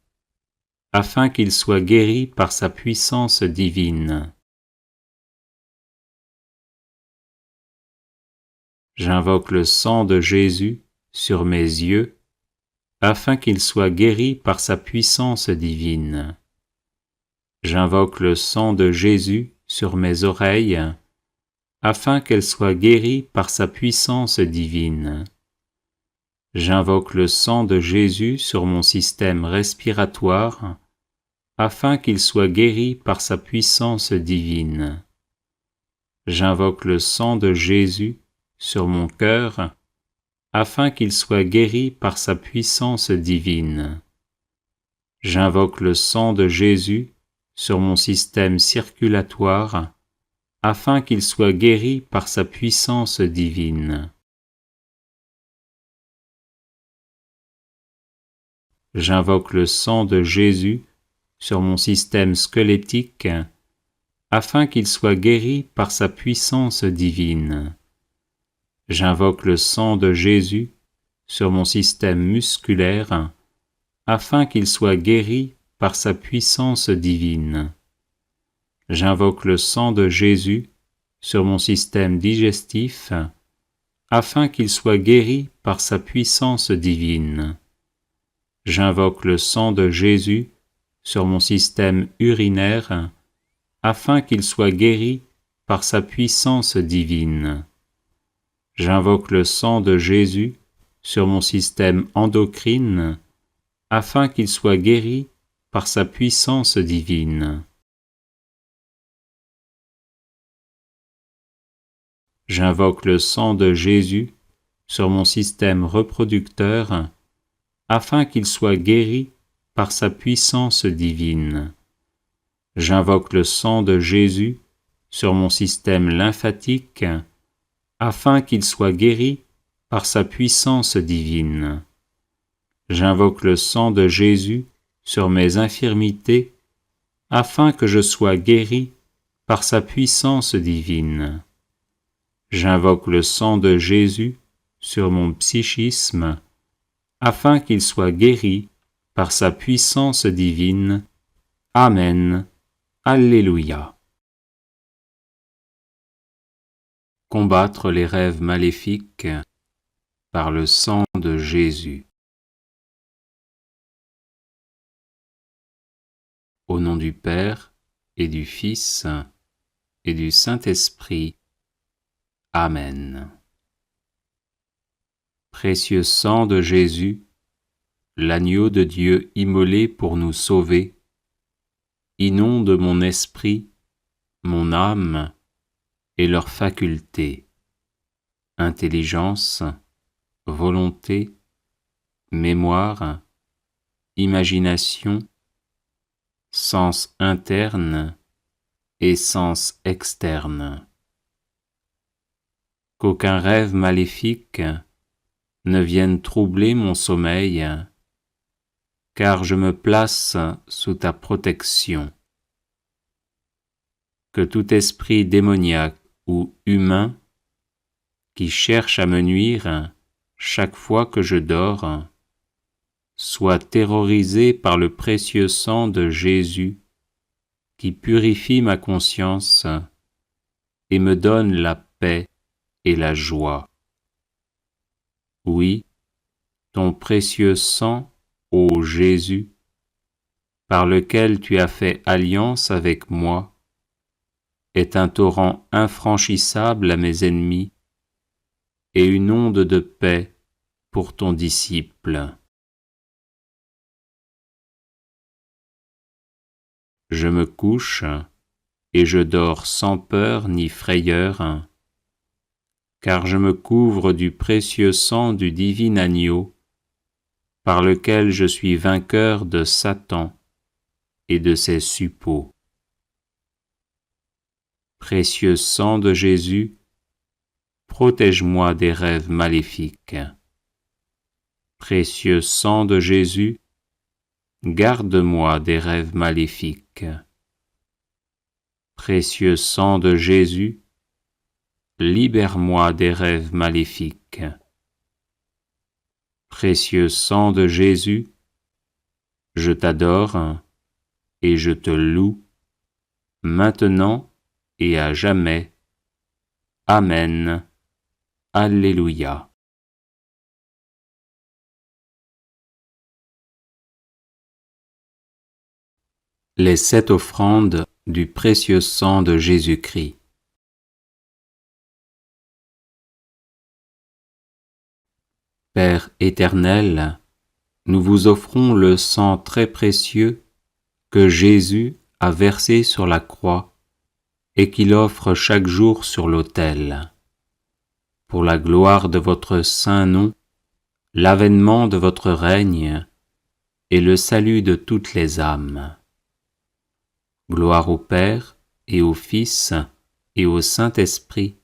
[SPEAKER 1] afin qu'il soit guéri par sa puissance divine. J'invoque le sang de Jésus sur mes yeux, afin qu'ils soient guéris par sa puissance divine. J'invoque le sang de Jésus sur mes oreilles, afin qu'elles soient guéries par sa puissance divine. J'invoque le sang de Jésus sur mon système respiratoire, afin qu'il soit guéri par sa puissance divine. J'invoque le sang de Jésus sur mon cœur, afin qu'il soit guéri par sa puissance divine. J'invoque le sang de Jésus sur mon système circulatoire, afin qu'il soit guéri par sa puissance divine. J'invoque le sang de Jésus sur mon système squelettique, afin qu'il soit guéri par sa puissance divine. J'invoque le sang de Jésus sur mon système musculaire, afin qu'il soit guéri par sa puissance divine. J'invoque le sang de Jésus sur mon système digestif, afin qu'il soit guéri par sa puissance divine. J'invoque le sang de Jésus sur mon système urinaire, afin qu'il soit guéri par sa puissance divine. J'invoque le sang de Jésus sur mon système endocrine, afin qu'il soit guéri par sa puissance divine. J'invoque le sang de Jésus sur mon système reproducteur, afin qu'il soit guéri par sa puissance divine. J'invoque le sang de Jésus sur mon système lymphatique, afin qu'il soit guéri par sa puissance divine. J'invoque le sang de Jésus sur mes infirmités, afin que je sois guéri par sa puissance divine. J'invoque le sang de Jésus sur mon psychisme, afin qu'il soit guéri par sa puissance divine. Amen. Alléluia. Combattre les rêves maléfiques par le sang de Jésus. Au nom du Père et du Fils et du Saint-Esprit. Amen. Précieux sang de Jésus, l'agneau de Dieu immolé pour nous sauver, inonde mon esprit, mon âme et leurs facultés, intelligence, volonté, mémoire, imagination, sens interne et sens externe. Qu'aucun rêve maléfique ne vienne troubler mon sommeil, car je me place sous ta protection. Que tout esprit démoniaque ou humain qui cherche à me nuire chaque fois que je dors soit terrorisé par le précieux sang de Jésus qui purifie ma conscience et me donne la paix et la joie. Oui, ton précieux sang, ô Jésus, par lequel tu as fait alliance avec moi, est un torrent infranchissable à mes ennemis et une onde de paix pour ton disciple. Je me couche et je dors sans peur ni frayeur, car je me couvre du précieux sang du divin agneau, par lequel je suis vainqueur de Satan et de ses suppôts. Précieux sang de Jésus, protège-moi des rêves maléfiques. Précieux sang de Jésus, garde-moi des rêves maléfiques. Précieux sang de Jésus, libère-moi des rêves maléfiques. Précieux sang de Jésus, je t'adore et je te loue, maintenant et à jamais. Amen. Alléluia. Les 7 offrandes du précieux sang de Jésus-Christ. Père éternel, nous vous offrons le sang très précieux que Jésus a versé sur la croix et qu'il offre chaque jour sur l'autel. Pour la gloire de votre saint nom, l'avènement de votre règne et le salut de toutes les âmes. Gloire au Père et au Fils et au Saint-Esprit,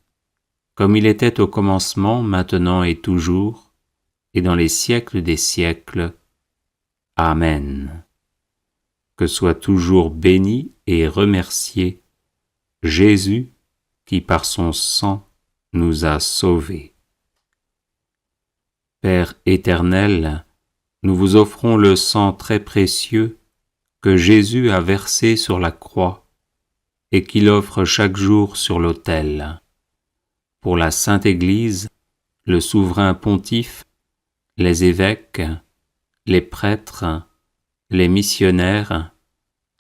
[SPEAKER 1] comme il était au commencement, maintenant et toujours, et dans les siècles des siècles. Amen. Que soit toujours béni et remercié Jésus qui par son sang nous a sauvés. Père éternel, nous vous offrons le sang très précieux que Jésus a versé sur la croix et qu'il offre chaque jour sur l'autel. Pour la Sainte Église, le souverain pontife, les évêques, les prêtres, les missionnaires,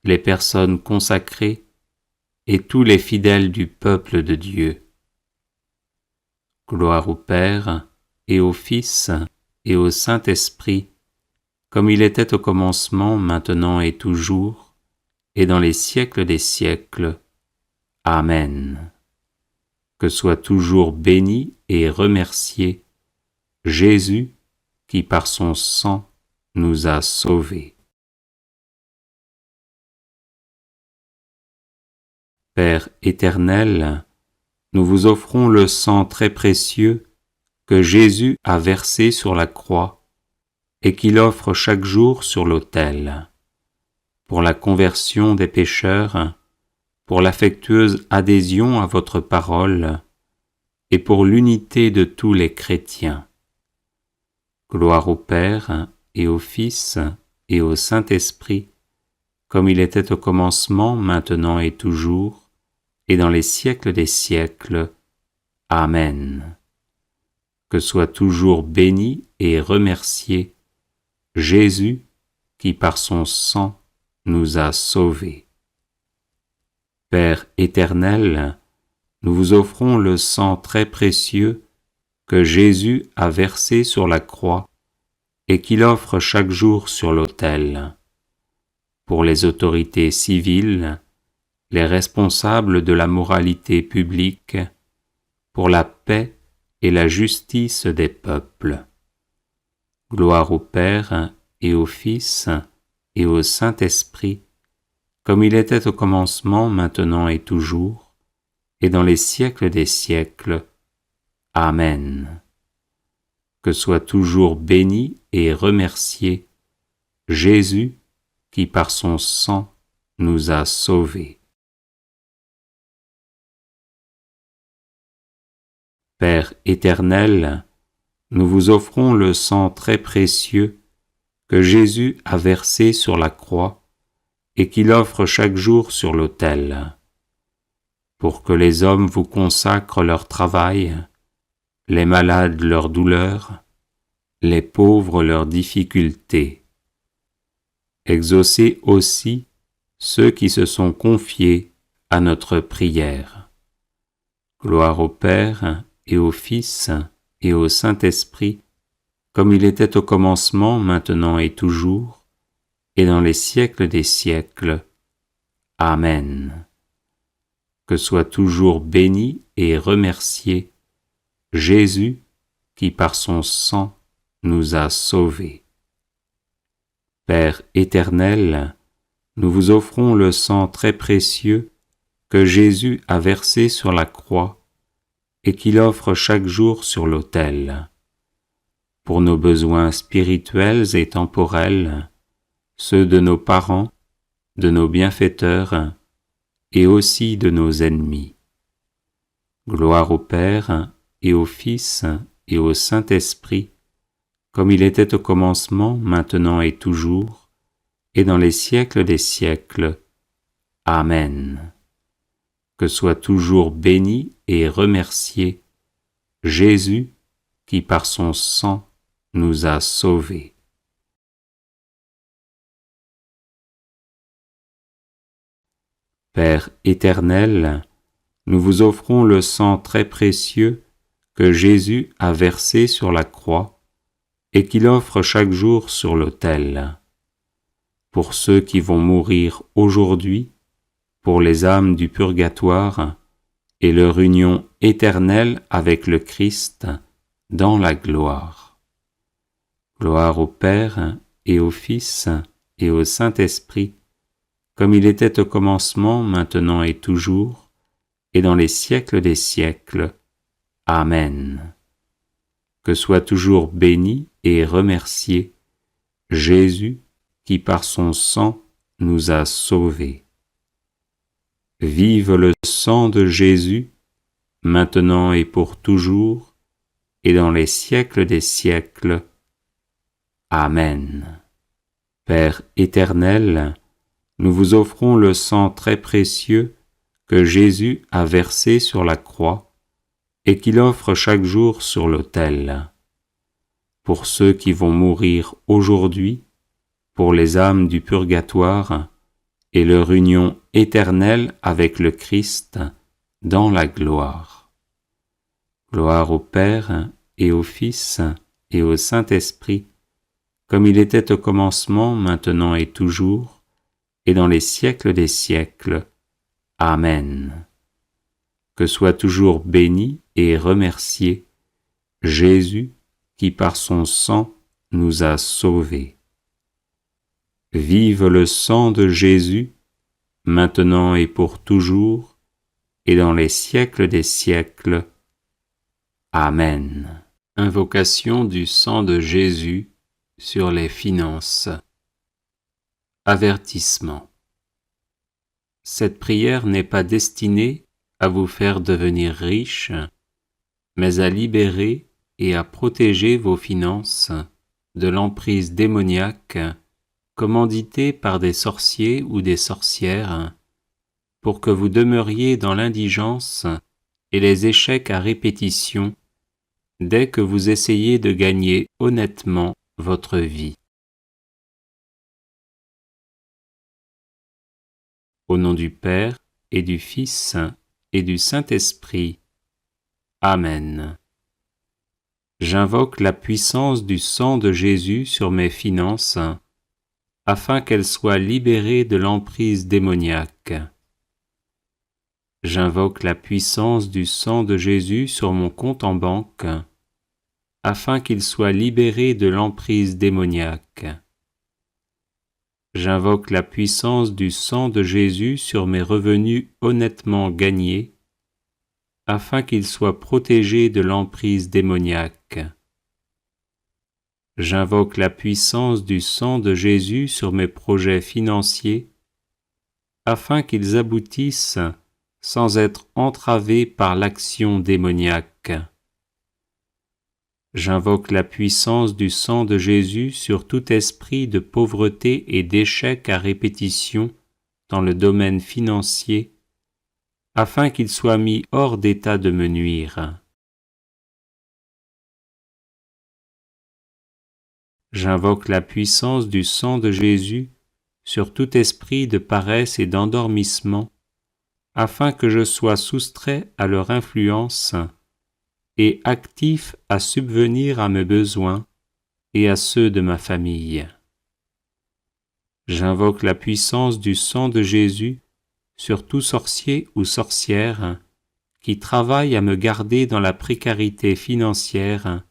[SPEAKER 1] les personnes consacrées et tous les fidèles du peuple de Dieu. Gloire au Père et au Fils et au Saint-Esprit, comme il était au commencement, maintenant et toujours, et dans les siècles des siècles. Amen. Que soit toujours béni et remercié Jésus qui par son sang nous a sauvés. Père éternel, nous vous offrons le sang très précieux que Jésus a versé sur la croix et qu'il offre chaque jour sur l'autel, pour la conversion des pécheurs, pour l'affectueuse adhésion à votre parole, et pour l'unité de tous les chrétiens. Gloire au Père, et au Fils, et au Saint-Esprit, comme il était au commencement, maintenant et toujours, et dans les siècles des siècles. Amen. Que soit toujours béni et remercié Jésus, qui par son sang nous a sauvés. Père éternel, nous vous offrons le sang très précieux que Jésus a versé sur la croix et qu'il offre chaque jour sur l'autel. Pour les autorités civiles, les responsables de la moralité publique, pour la paix et la justice des peuples. Gloire au Père et au Fils et au Saint-Esprit, comme il était au commencement, maintenant et toujours, et dans les siècles des siècles. Amen. Que soit toujours béni et remercié Jésus, qui par son sang nous a sauvés. Père éternel, nous vous offrons le sang très précieux que Jésus a versé sur la croix et qu'il offre chaque jour sur l'autel, pour que les hommes vous consacrent leur travail, les malades leurs douleurs, les pauvres leurs difficultés. Exaucez aussi ceux qui se sont confiés à notre prière. Gloire au Père et au Fils et au Saint-Esprit, comme il était au commencement, maintenant et toujours, et dans les siècles des siècles. Amen. Que soit toujours béni et remercié Jésus, qui par son sang nous a sauvés. Père éternel, nous vous offrons le sang très précieux que Jésus a versé sur la croix et qu'il offre chaque jour sur l'autel, pour nos besoins spirituels et temporels, ceux de nos parents, de nos bienfaiteurs et aussi de nos ennemis. Gloire au Père et au Fils et au Saint-Esprit, comme il était au commencement, maintenant et toujours, et dans les siècles des siècles. Amen. Que soit toujours béni et remercié Jésus, qui par son sang nous a sauvés. Père éternel, nous vous offrons le sang très précieux que Jésus a versé sur la croix et qu'il offre chaque jour sur l'autel. Pour ceux qui vont mourir aujourd'hui, pour les âmes du purgatoire et leur union éternelle avec le Christ dans la gloire. Gloire au Père et au Fils et au Saint-Esprit, comme il était au commencement, maintenant et toujours, et dans les siècles des siècles. Amen. Que soit toujours béni et remercié Jésus, qui par son sang nous a sauvés. Vive le sang de Jésus, maintenant et pour toujours, et dans les siècles des siècles. Amen. Père éternel, nous vous offrons le sang très précieux que Jésus a versé sur la croix et qu'il offre chaque jour sur l'autel. Pour ceux qui vont mourir aujourd'hui, pour les âmes du purgatoire et leur union éternelle avec le Christ dans la gloire. Gloire au Père et au Fils et au Saint-Esprit, comme il était au commencement, maintenant et toujours, et dans les siècles des siècles. Amen. Que soit toujours béni et remercié Jésus, qui par son sang nous a sauvés. Vive le sang de Jésus, maintenant et pour toujours, et dans les siècles des siècles. Amen. Invocation du sang de Jésus, sur les finances. Avertissement. Cette prière n'est pas destinée à vous faire devenir riche, mais à libérer et à protéger vos finances de l'emprise démoniaque commanditée par des sorciers ou des sorcières pour que vous demeuriez dans l'indigence et les échecs à répétition dès que vous essayez de gagner honnêtement votre vie. Au nom du Père et du Fils et du Saint-Esprit. Amen. J'invoque la puissance du sang de Jésus sur mes finances, afin qu'elles soient libérées de l'emprise démoniaque. J'invoque la puissance du sang de Jésus sur mon compte en banque, afin qu'il soit libéré de l'emprise démoniaque. J'invoque la puissance du sang de Jésus sur mes revenus honnêtement gagnés, afin qu'ils soient protégés de l'emprise démoniaque. J'invoque la puissance du sang de Jésus sur mes projets financiers, afin qu'ils aboutissent sans être entravés par l'action démoniaque. J'invoque la puissance du sang de Jésus sur tout esprit de pauvreté et d'échec à répétition dans le domaine financier, afin qu'il soit mis hors d'état de me nuire. J'invoque la puissance du sang de Jésus sur tout esprit de paresse et d'endormissement, afin que je sois soustrait à leur influence et actif à subvenir à mes besoins et à ceux de ma famille. J'invoque la puissance du sang de Jésus sur tout sorcier ou sorcière qui travaille à me garder dans la précarité financière,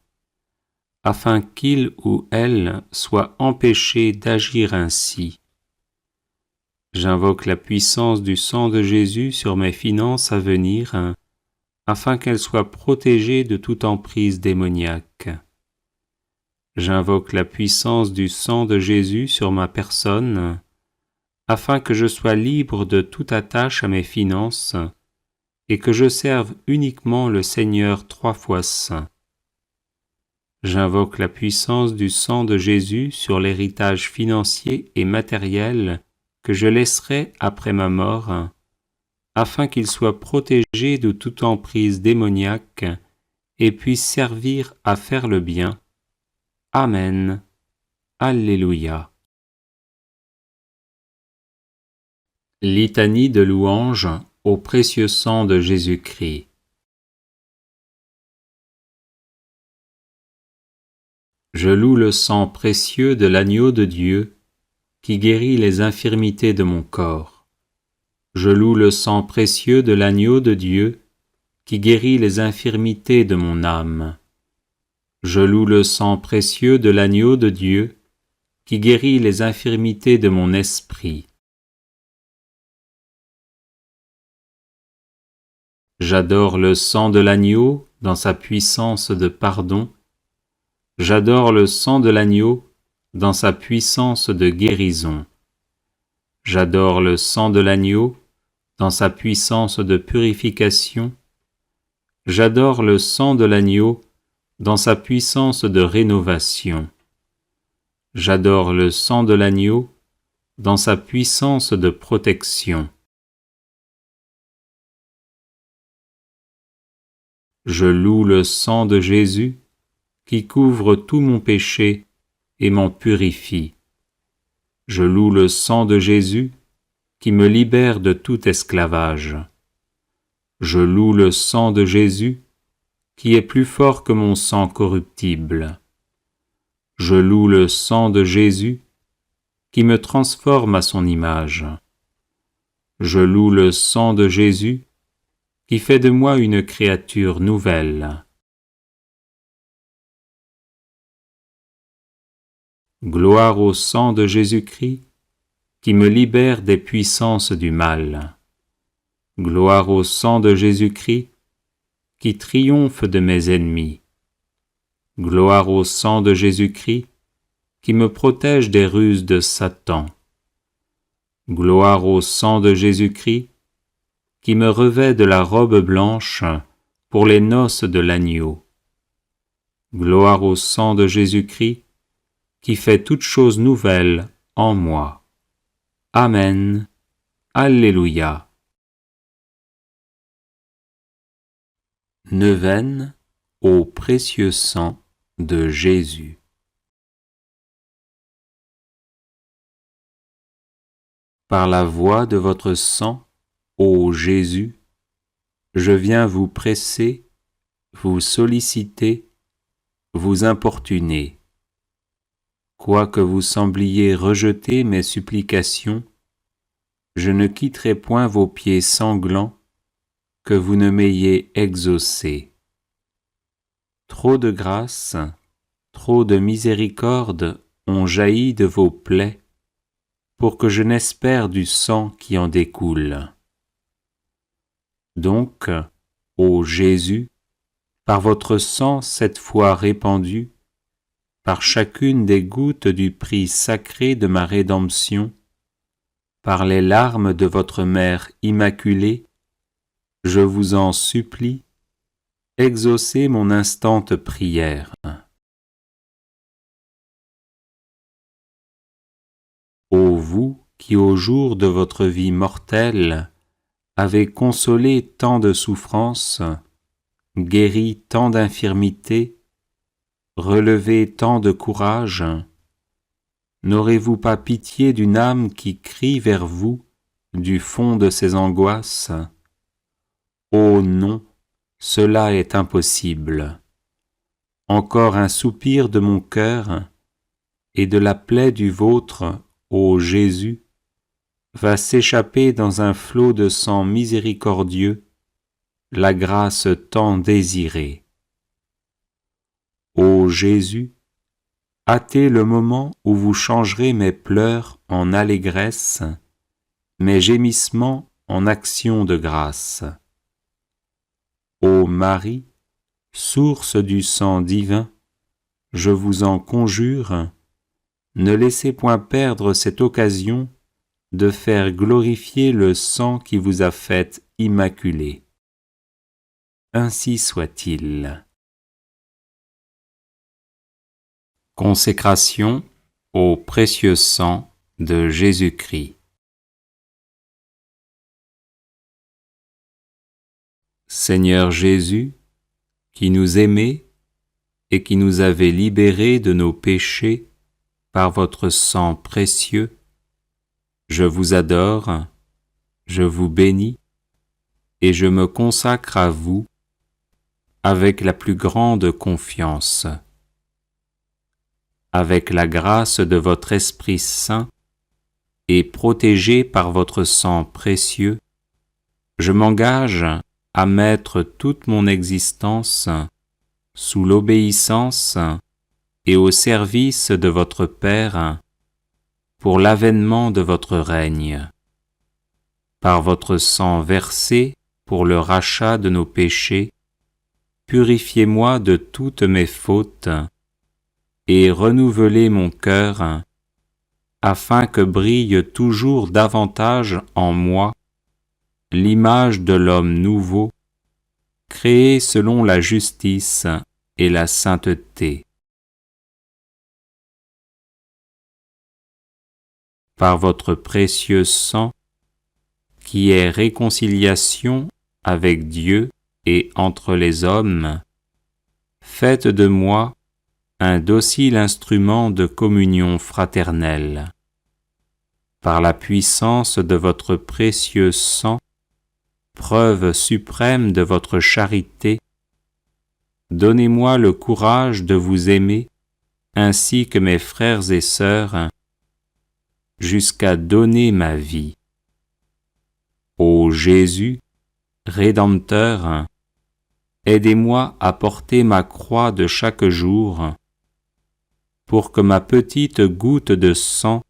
[SPEAKER 1] afin qu'il ou elle soit empêché d'agir ainsi. J'invoque la puissance du sang de Jésus sur mes finances à venir, afin qu'elles soient protégées de toute emprise démoniaque. J'invoque la puissance du sang de Jésus sur ma personne, afin que je sois libre de toute attache à mes finances et que je serve uniquement le Seigneur 3 fois saint. J'invoque la puissance du sang de Jésus sur l'héritage financier et matériel que je laisserai après ma mort, afin qu'il soit protégé de toute emprise démoniaque et puisse servir à faire le bien. Amen. Alléluia. Litanie de louange au précieux sang de Jésus-Christ. Je loue le sang précieux de l'agneau de Dieu qui guérit les infirmités de mon corps. Je loue le sang précieux de l'agneau de Dieu qui guérit les infirmités de mon âme. Je loue le sang précieux de l'agneau de Dieu qui guérit les infirmités de mon esprit. J'adore le sang de l'agneau dans sa puissance de pardon. J'adore le sang de l'agneau dans sa puissance de guérison. J'adore le sang de l'agneau dans sa puissance de purification. J'adore le sang de l'agneau dans sa puissance de rénovation. J'adore le sang de l'agneau dans sa puissance de protection. Je loue le sang de Jésus qui couvre tout mon péché et m'en purifie. Je loue le sang de Jésus qui me libère de tout esclavage. Je loue le sang de Jésus qui est plus fort que mon sang corruptible. Je loue le sang de Jésus qui me transforme à son image. Je loue le sang de Jésus qui fait de moi une créature nouvelle. Gloire au sang de Jésus-Christ qui me libère des puissances du mal. Gloire au sang de Jésus-Christ qui triomphe de mes ennemis. Gloire au sang de Jésus-Christ qui me protège des ruses de Satan. Gloire au sang de Jésus-Christ, qui me revêt de la robe blanche pour les noces de l'agneau. Gloire au sang de Jésus-Christ, qui fait toutes choses nouvelles en moi. Amen. Alléluia. Neuvaine au précieux sang de Jésus. Par la voie de votre sang, ô Jésus, je viens vous presser, vous solliciter, vous importuner. Quoique vous sembliez rejeter mes supplications, je ne quitterai point vos pieds sanglants, que vous ne m'ayez exaucé. Trop de grâce, trop de miséricorde ont jailli de vos plaies, pour que je n'espère du sang qui en découle. Donc, ô Jésus, par votre sang cette fois répandu, par chacune des gouttes du prix sacré de ma rédemption, par les larmes de votre Mère immaculée, je vous en supplie, exaucez mon instante prière. Ô vous qui au jour de votre vie mortelle avez consolé tant de souffrances, guéri tant d'infirmités, relevé tant de courage, n'aurez-vous pas pitié d'une âme qui crie vers vous du fond de ses angoisses? Oh non, cela est impossible. Encore un soupir de mon cœur et de la plaie du vôtre, ô Jésus, va s'échapper dans un flot de sang miséricordieux, la grâce tant désirée. Ô Jésus, hâtez le moment où vous changerez mes pleurs en allégresse, mes gémissements en actions de grâce. Ô Marie, source du sang divin, je vous en conjure, ne laissez point perdre cette occasion de faire glorifier le sang qui vous a faite immaculée. Ainsi soit-il. Consécration au précieux sang de Jésus-Christ. Seigneur Jésus, qui nous aimez et qui nous avez libérés de nos péchés par votre sang précieux, je vous adore, je vous bénis et je me consacre à vous avec la plus grande confiance. Avec la grâce de votre Esprit Saint et protégé par votre sang précieux, je m'engage à mettre toute mon existence sous l'obéissance et au service de votre Père pour l'avènement de votre règne. Par votre sang versé pour le rachat de nos péchés, purifiez-moi de toutes mes fautes et renouvelez mon cœur afin que brille toujours davantage en moi l'image de l'homme nouveau, créé selon la justice et la sainteté. Par votre précieux sang, qui est réconciliation avec Dieu et entre les hommes, faites de moi un docile instrument de communion fraternelle. Par la puissance de votre précieux sang, preuve suprême de votre charité, donnez-moi le courage de vous aimer, ainsi que mes frères et sœurs, jusqu'à donner ma vie. Ô Jésus, Rédempteur, aidez-moi à porter ma croix de chaque jour, pour que ma petite goutte de sang,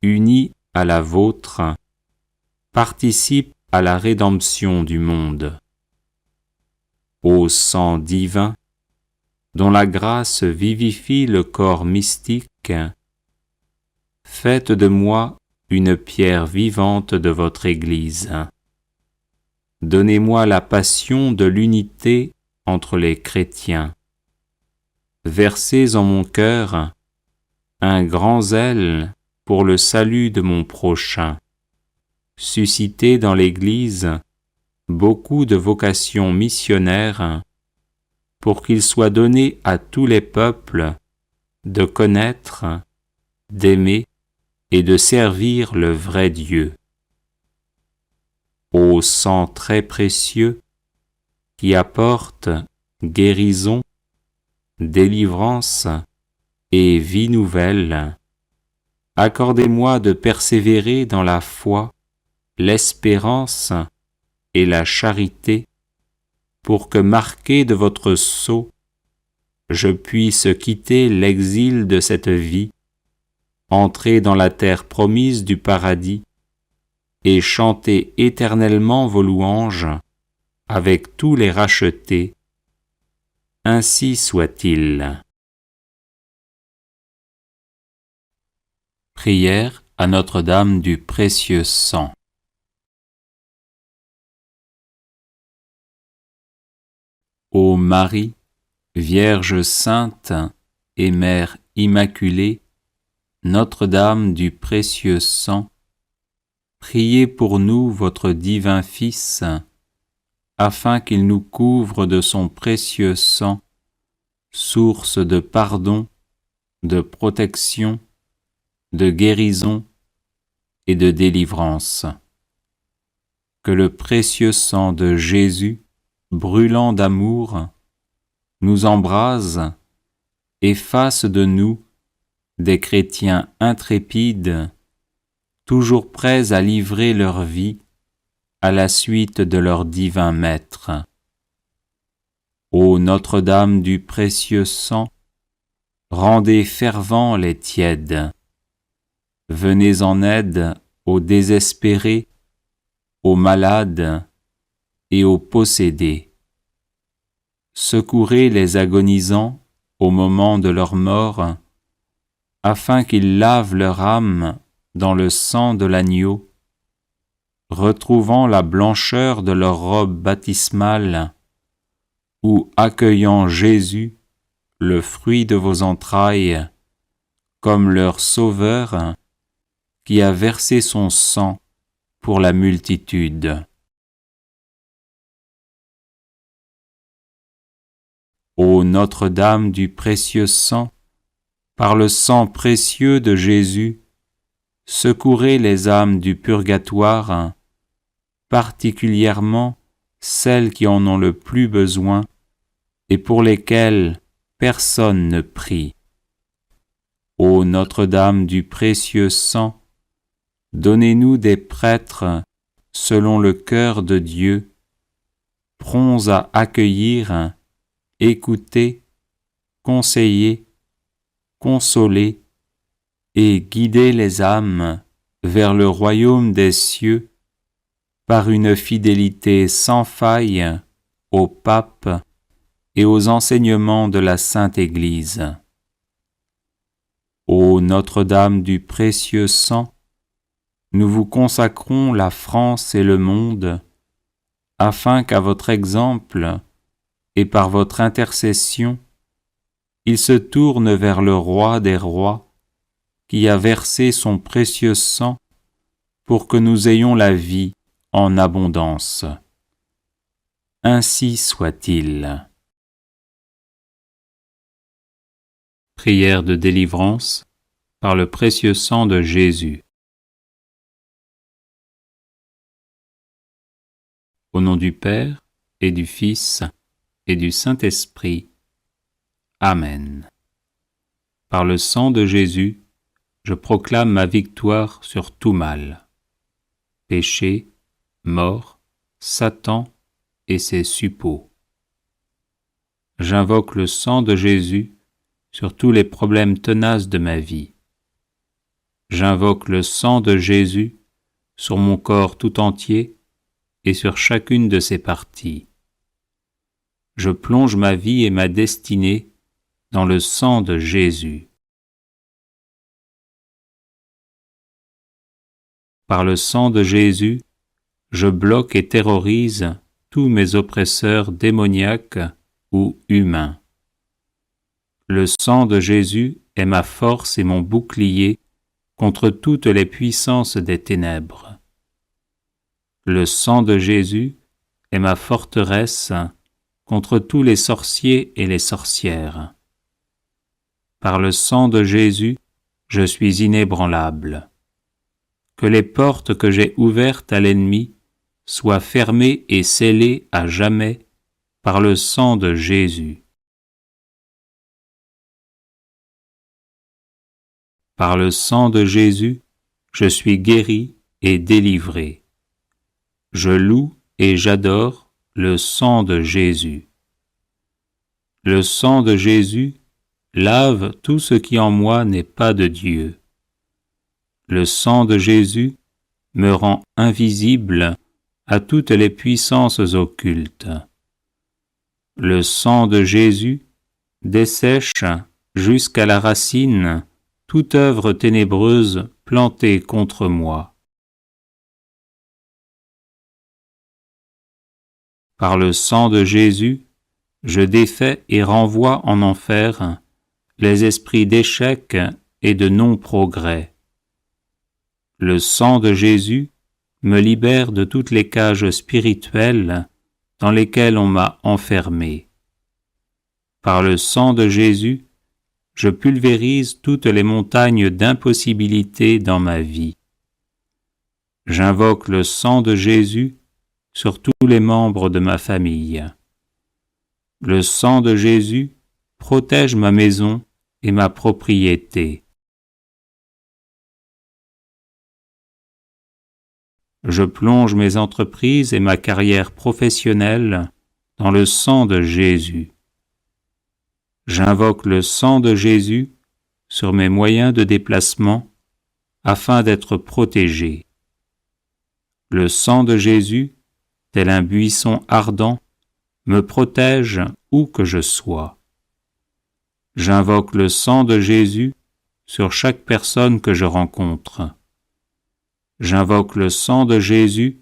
[SPEAKER 1] unie à la vôtre, participe à la rédemption du monde. Ô sang divin, dont la grâce vivifie le corps mystique, faites de moi une pierre vivante de votre Église. Donnez-moi la passion de l'unité entre les chrétiens. Versez en mon cœur un grand zèle pour le salut de mon prochain. Suscitez dans l'Église beaucoup de vocations missionnaires pour qu'il soit donné à tous les peuples de connaître, d'aimer et de servir le vrai Dieu. Ô sang très précieux qui apporte guérison, délivrance et vie nouvelle, accordez-moi de persévérer dans la foi, l'espérance et la charité, pour que, marqué de votre sceau, je puisse quitter l'exil de cette vie, entrer dans la terre promise du paradis et chanter éternellement vos louanges avec tous les rachetés. Ainsi soit-il. Prière à Notre-Dame du précieux sang. Ô Marie, Vierge sainte et Mère immaculée, Notre-Dame du précieux sang, priez pour nous votre divin Fils, afin qu'il nous couvre de son précieux sang, source de pardon, de protection, de guérison et de délivrance. Que le précieux sang de Jésus, brûlant d'amour, nous embrase et fasse de nous des chrétiens intrépides, toujours prêts à livrer leur vie à la suite de leur divin Maître. Ô Notre-Dame du précieux sang, rendez fervents les tièdes. Venez en aide aux désespérés, aux malades et aux possédés. Secourez les agonisants au moment de leur mort, afin qu'ils lavent leur âme dans le sang de l'agneau, retrouvant la blancheur de leur robe baptismale, ou accueillant Jésus, le fruit de vos entrailles, comme leur Sauveur, qui a versé son sang pour la multitude. Ô Notre-Dame du précieux sang, par le sang précieux de Jésus, secourez les âmes du purgatoire, particulièrement celles qui en ont le plus besoin et pour lesquelles personne ne prie. Ô Notre-Dame du précieux sang, donnez-nous des prêtres selon le cœur de Dieu, prompts à accueillir, écouter, conseiller, consoler et guider les âmes vers le royaume des cieux par une fidélité sans faille au pape et aux enseignements de la Sainte Église. Ô Notre-Dame du précieux sang, nous vous consacrons la France et le monde, afin qu'à votre exemple et par votre intercession, il se tourne vers le Roi des rois, qui a versé son précieux sang pour que nous ayons la vie en abondance. Ainsi soit-il. Prière de délivrance par le précieux sang de Jésus. Au nom du Père et du Fils et du Saint-Esprit. Amen. Par le sang de Jésus, je proclame ma victoire sur tout mal. Péché, mort, Satan et ses suppôts. J'invoque le sang de Jésus sur tous les problèmes tenaces de ma vie. J'invoque le sang de Jésus sur mon corps tout entier et sur chacune de ses parties. Je plonge ma vie et ma destinée dans le sang de Jésus. Par le sang de Jésus, je bloque et terrorise tous mes oppresseurs démoniaques ou humains. Le sang de Jésus est ma force et mon bouclier contre toutes les puissances des ténèbres. Le sang de Jésus est ma forteresse contre tous les sorciers et les sorcières. Par le sang de Jésus, je suis inébranlable. Que les portes que j'ai ouvertes à l'ennemi soient fermées et scellées à jamais par le sang de Jésus. Par le sang de Jésus, je suis guéri et délivré. Je loue et j'adore le sang de Jésus. Le sang de Jésus lave tout ce qui en moi n'est pas de Dieu. Le sang de Jésus me rend invisible à toutes les puissances occultes. Le sang de Jésus dessèche jusqu'à la racine toute œuvre ténébreuse plantée contre moi. Par le sang de Jésus, je défais et renvoie en enfer les esprits d'échec et de non-progrès. Le sang de Jésus me libère de toutes les cages spirituelles dans lesquelles on m'a enfermé. Par le sang de Jésus, je pulvérise toutes les montagnes d'impossibilités dans ma vie. J'invoque le sang de Jésus sur tous les membres de ma famille. Le sang de Jésus protège ma maison et ma propriété. Je plonge mes entreprises et ma carrière professionnelle dans le sang de Jésus. J'invoque le sang de Jésus sur mes moyens de déplacement afin d'être protégé. Le sang de Jésus, tel un buisson ardent, me protège où que je sois. J'invoque le sang de Jésus sur chaque personne que je rencontre. J'invoque le sang de Jésus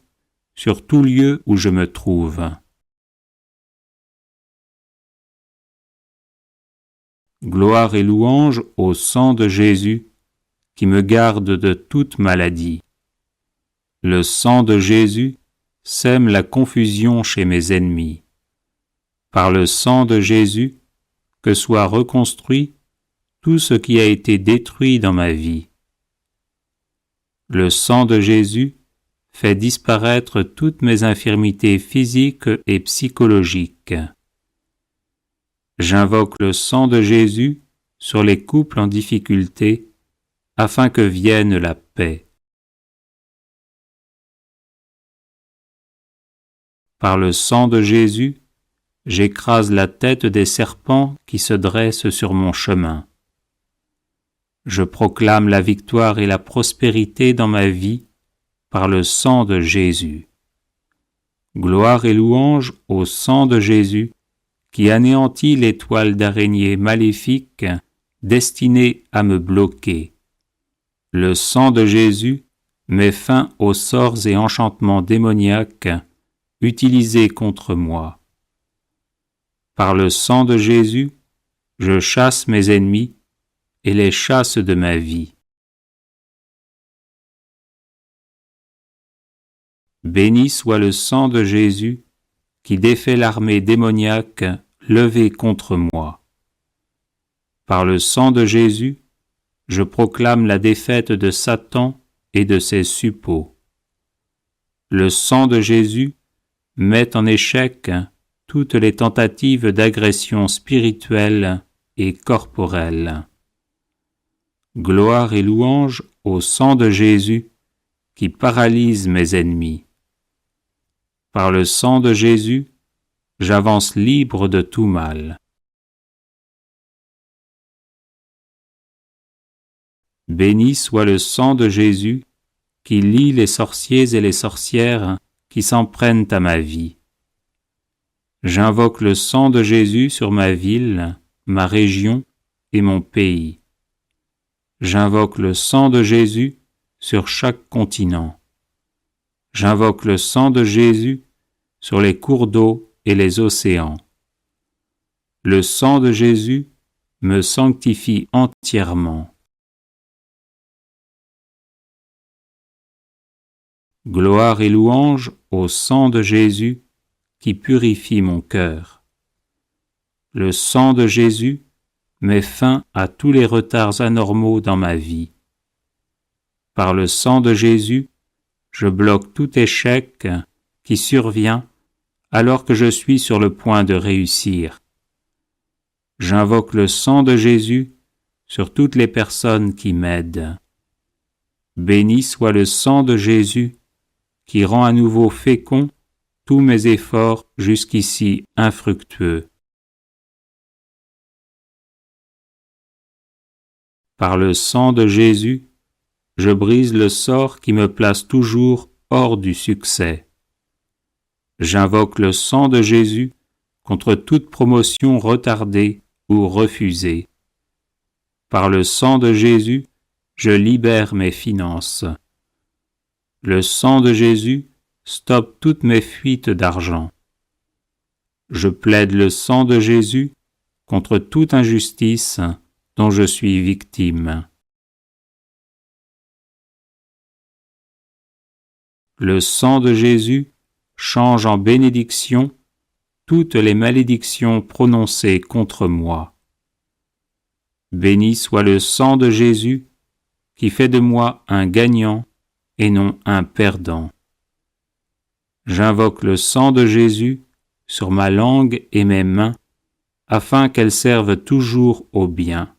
[SPEAKER 1] sur tout lieu où je me trouve. Gloire et louange au sang de Jésus qui me garde de toute maladie. Le sang de Jésus sème la confusion chez mes ennemis. Par le sang de Jésus, que soit reconstruit tout ce qui a été détruit dans ma vie. Le sang de Jésus fait disparaître toutes mes infirmités physiques et psychologiques. J'invoque le sang de Jésus sur les couples en difficulté afin que vienne la paix. Par le sang de Jésus, j'écrase la tête des serpents qui se dressent sur mon chemin. Je proclame la victoire et la prospérité dans ma vie par le sang de Jésus. Gloire et louange au sang de Jésus qui anéantit les toiles d'araignée maléfiques destinées à me bloquer. Le sang de Jésus met fin aux sorts et enchantements démoniaques utilisés contre moi. Par le sang de Jésus, je chasse mes ennemis et les chasse de ma vie. Béni soit le sang de Jésus qui défait l'armée démoniaque levée contre moi. Par le sang de Jésus, je proclame la défaite de Satan et de ses suppôts. Le sang de Jésus met en échec toutes les tentatives d'agression spirituelle et corporelle. Gloire et louange au sang de Jésus qui paralyse mes ennemis. Par le sang de Jésus, j'avance libre de tout mal. Béni soit le sang de Jésus qui lie les sorciers et les sorcières qui s'en prennent à ma vie. J'invoque le sang de Jésus sur ma ville ma région et mon pays. J'invoque le sang de Jésus sur chaque continent. J'invoque le sang de Jésus sur les cours d'eau et les océans. Le sang de Jésus me sanctifie entièrement. Gloire et louange au sang de Jésus qui purifie mon cœur. Le sang de Jésus met fin à tous les retards anormaux dans ma vie. Par le sang de Jésus, je bloque tout échec qui survient alors que je suis sur le point de réussir. J'invoque le sang de Jésus sur toutes les personnes qui m'aident. Béni soit le sang de Jésus qui rend à nouveau féconds tous mes efforts jusqu'ici infructueux. Par le sang de Jésus, je brise le sort qui me place toujours hors du succès. J'invoque le sang de Jésus contre toute promotion retardée ou refusée. Par le sang de Jésus, je libère mes finances. Le sang de Jésus stoppe toutes mes fuites d'argent. Je plaide le sang de Jésus contre toute injustice dont je suis victime. Le sang de Jésus change en bénédiction toutes les malédictions prononcées contre moi. Béni soit le sang de Jésus qui fait de moi un gagnant et non un perdant. J'invoque le sang de Jésus sur ma langue et mes mains afin qu'elles servent toujours au bien.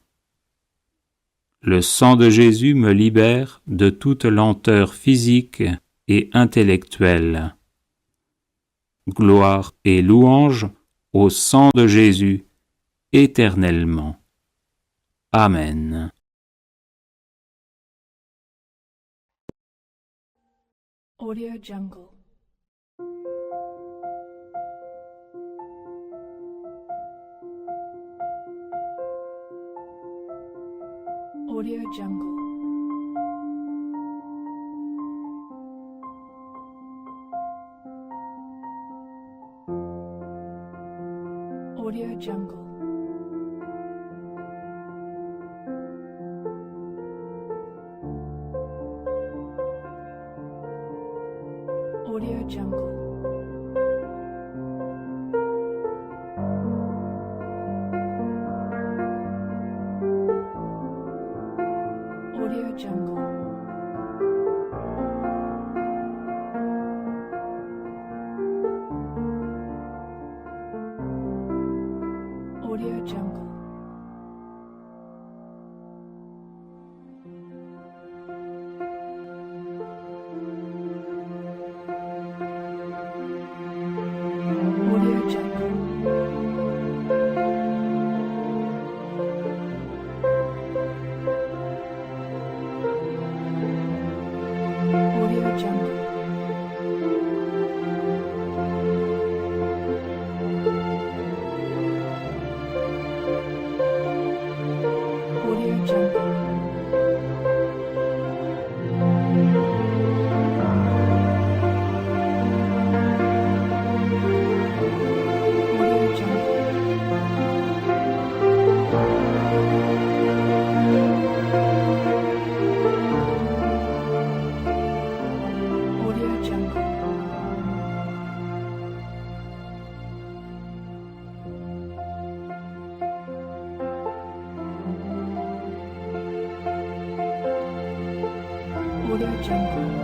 [SPEAKER 1] Le sang de Jésus me libère de toute lenteur physique et intellectuelle. Gloire et louange au sang de Jésus éternellement. Amen.
[SPEAKER 2] Audio Jungle. Audio Jungle. Audio Jungle. Audio Jungle. Audio Jungle. Audio Jungle. Audio Jungle. Audio Jungle. Audio Jungle. Audio Jungle. Audio Jungle. Audio Jungle.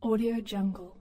[SPEAKER 2] Audio Jungle.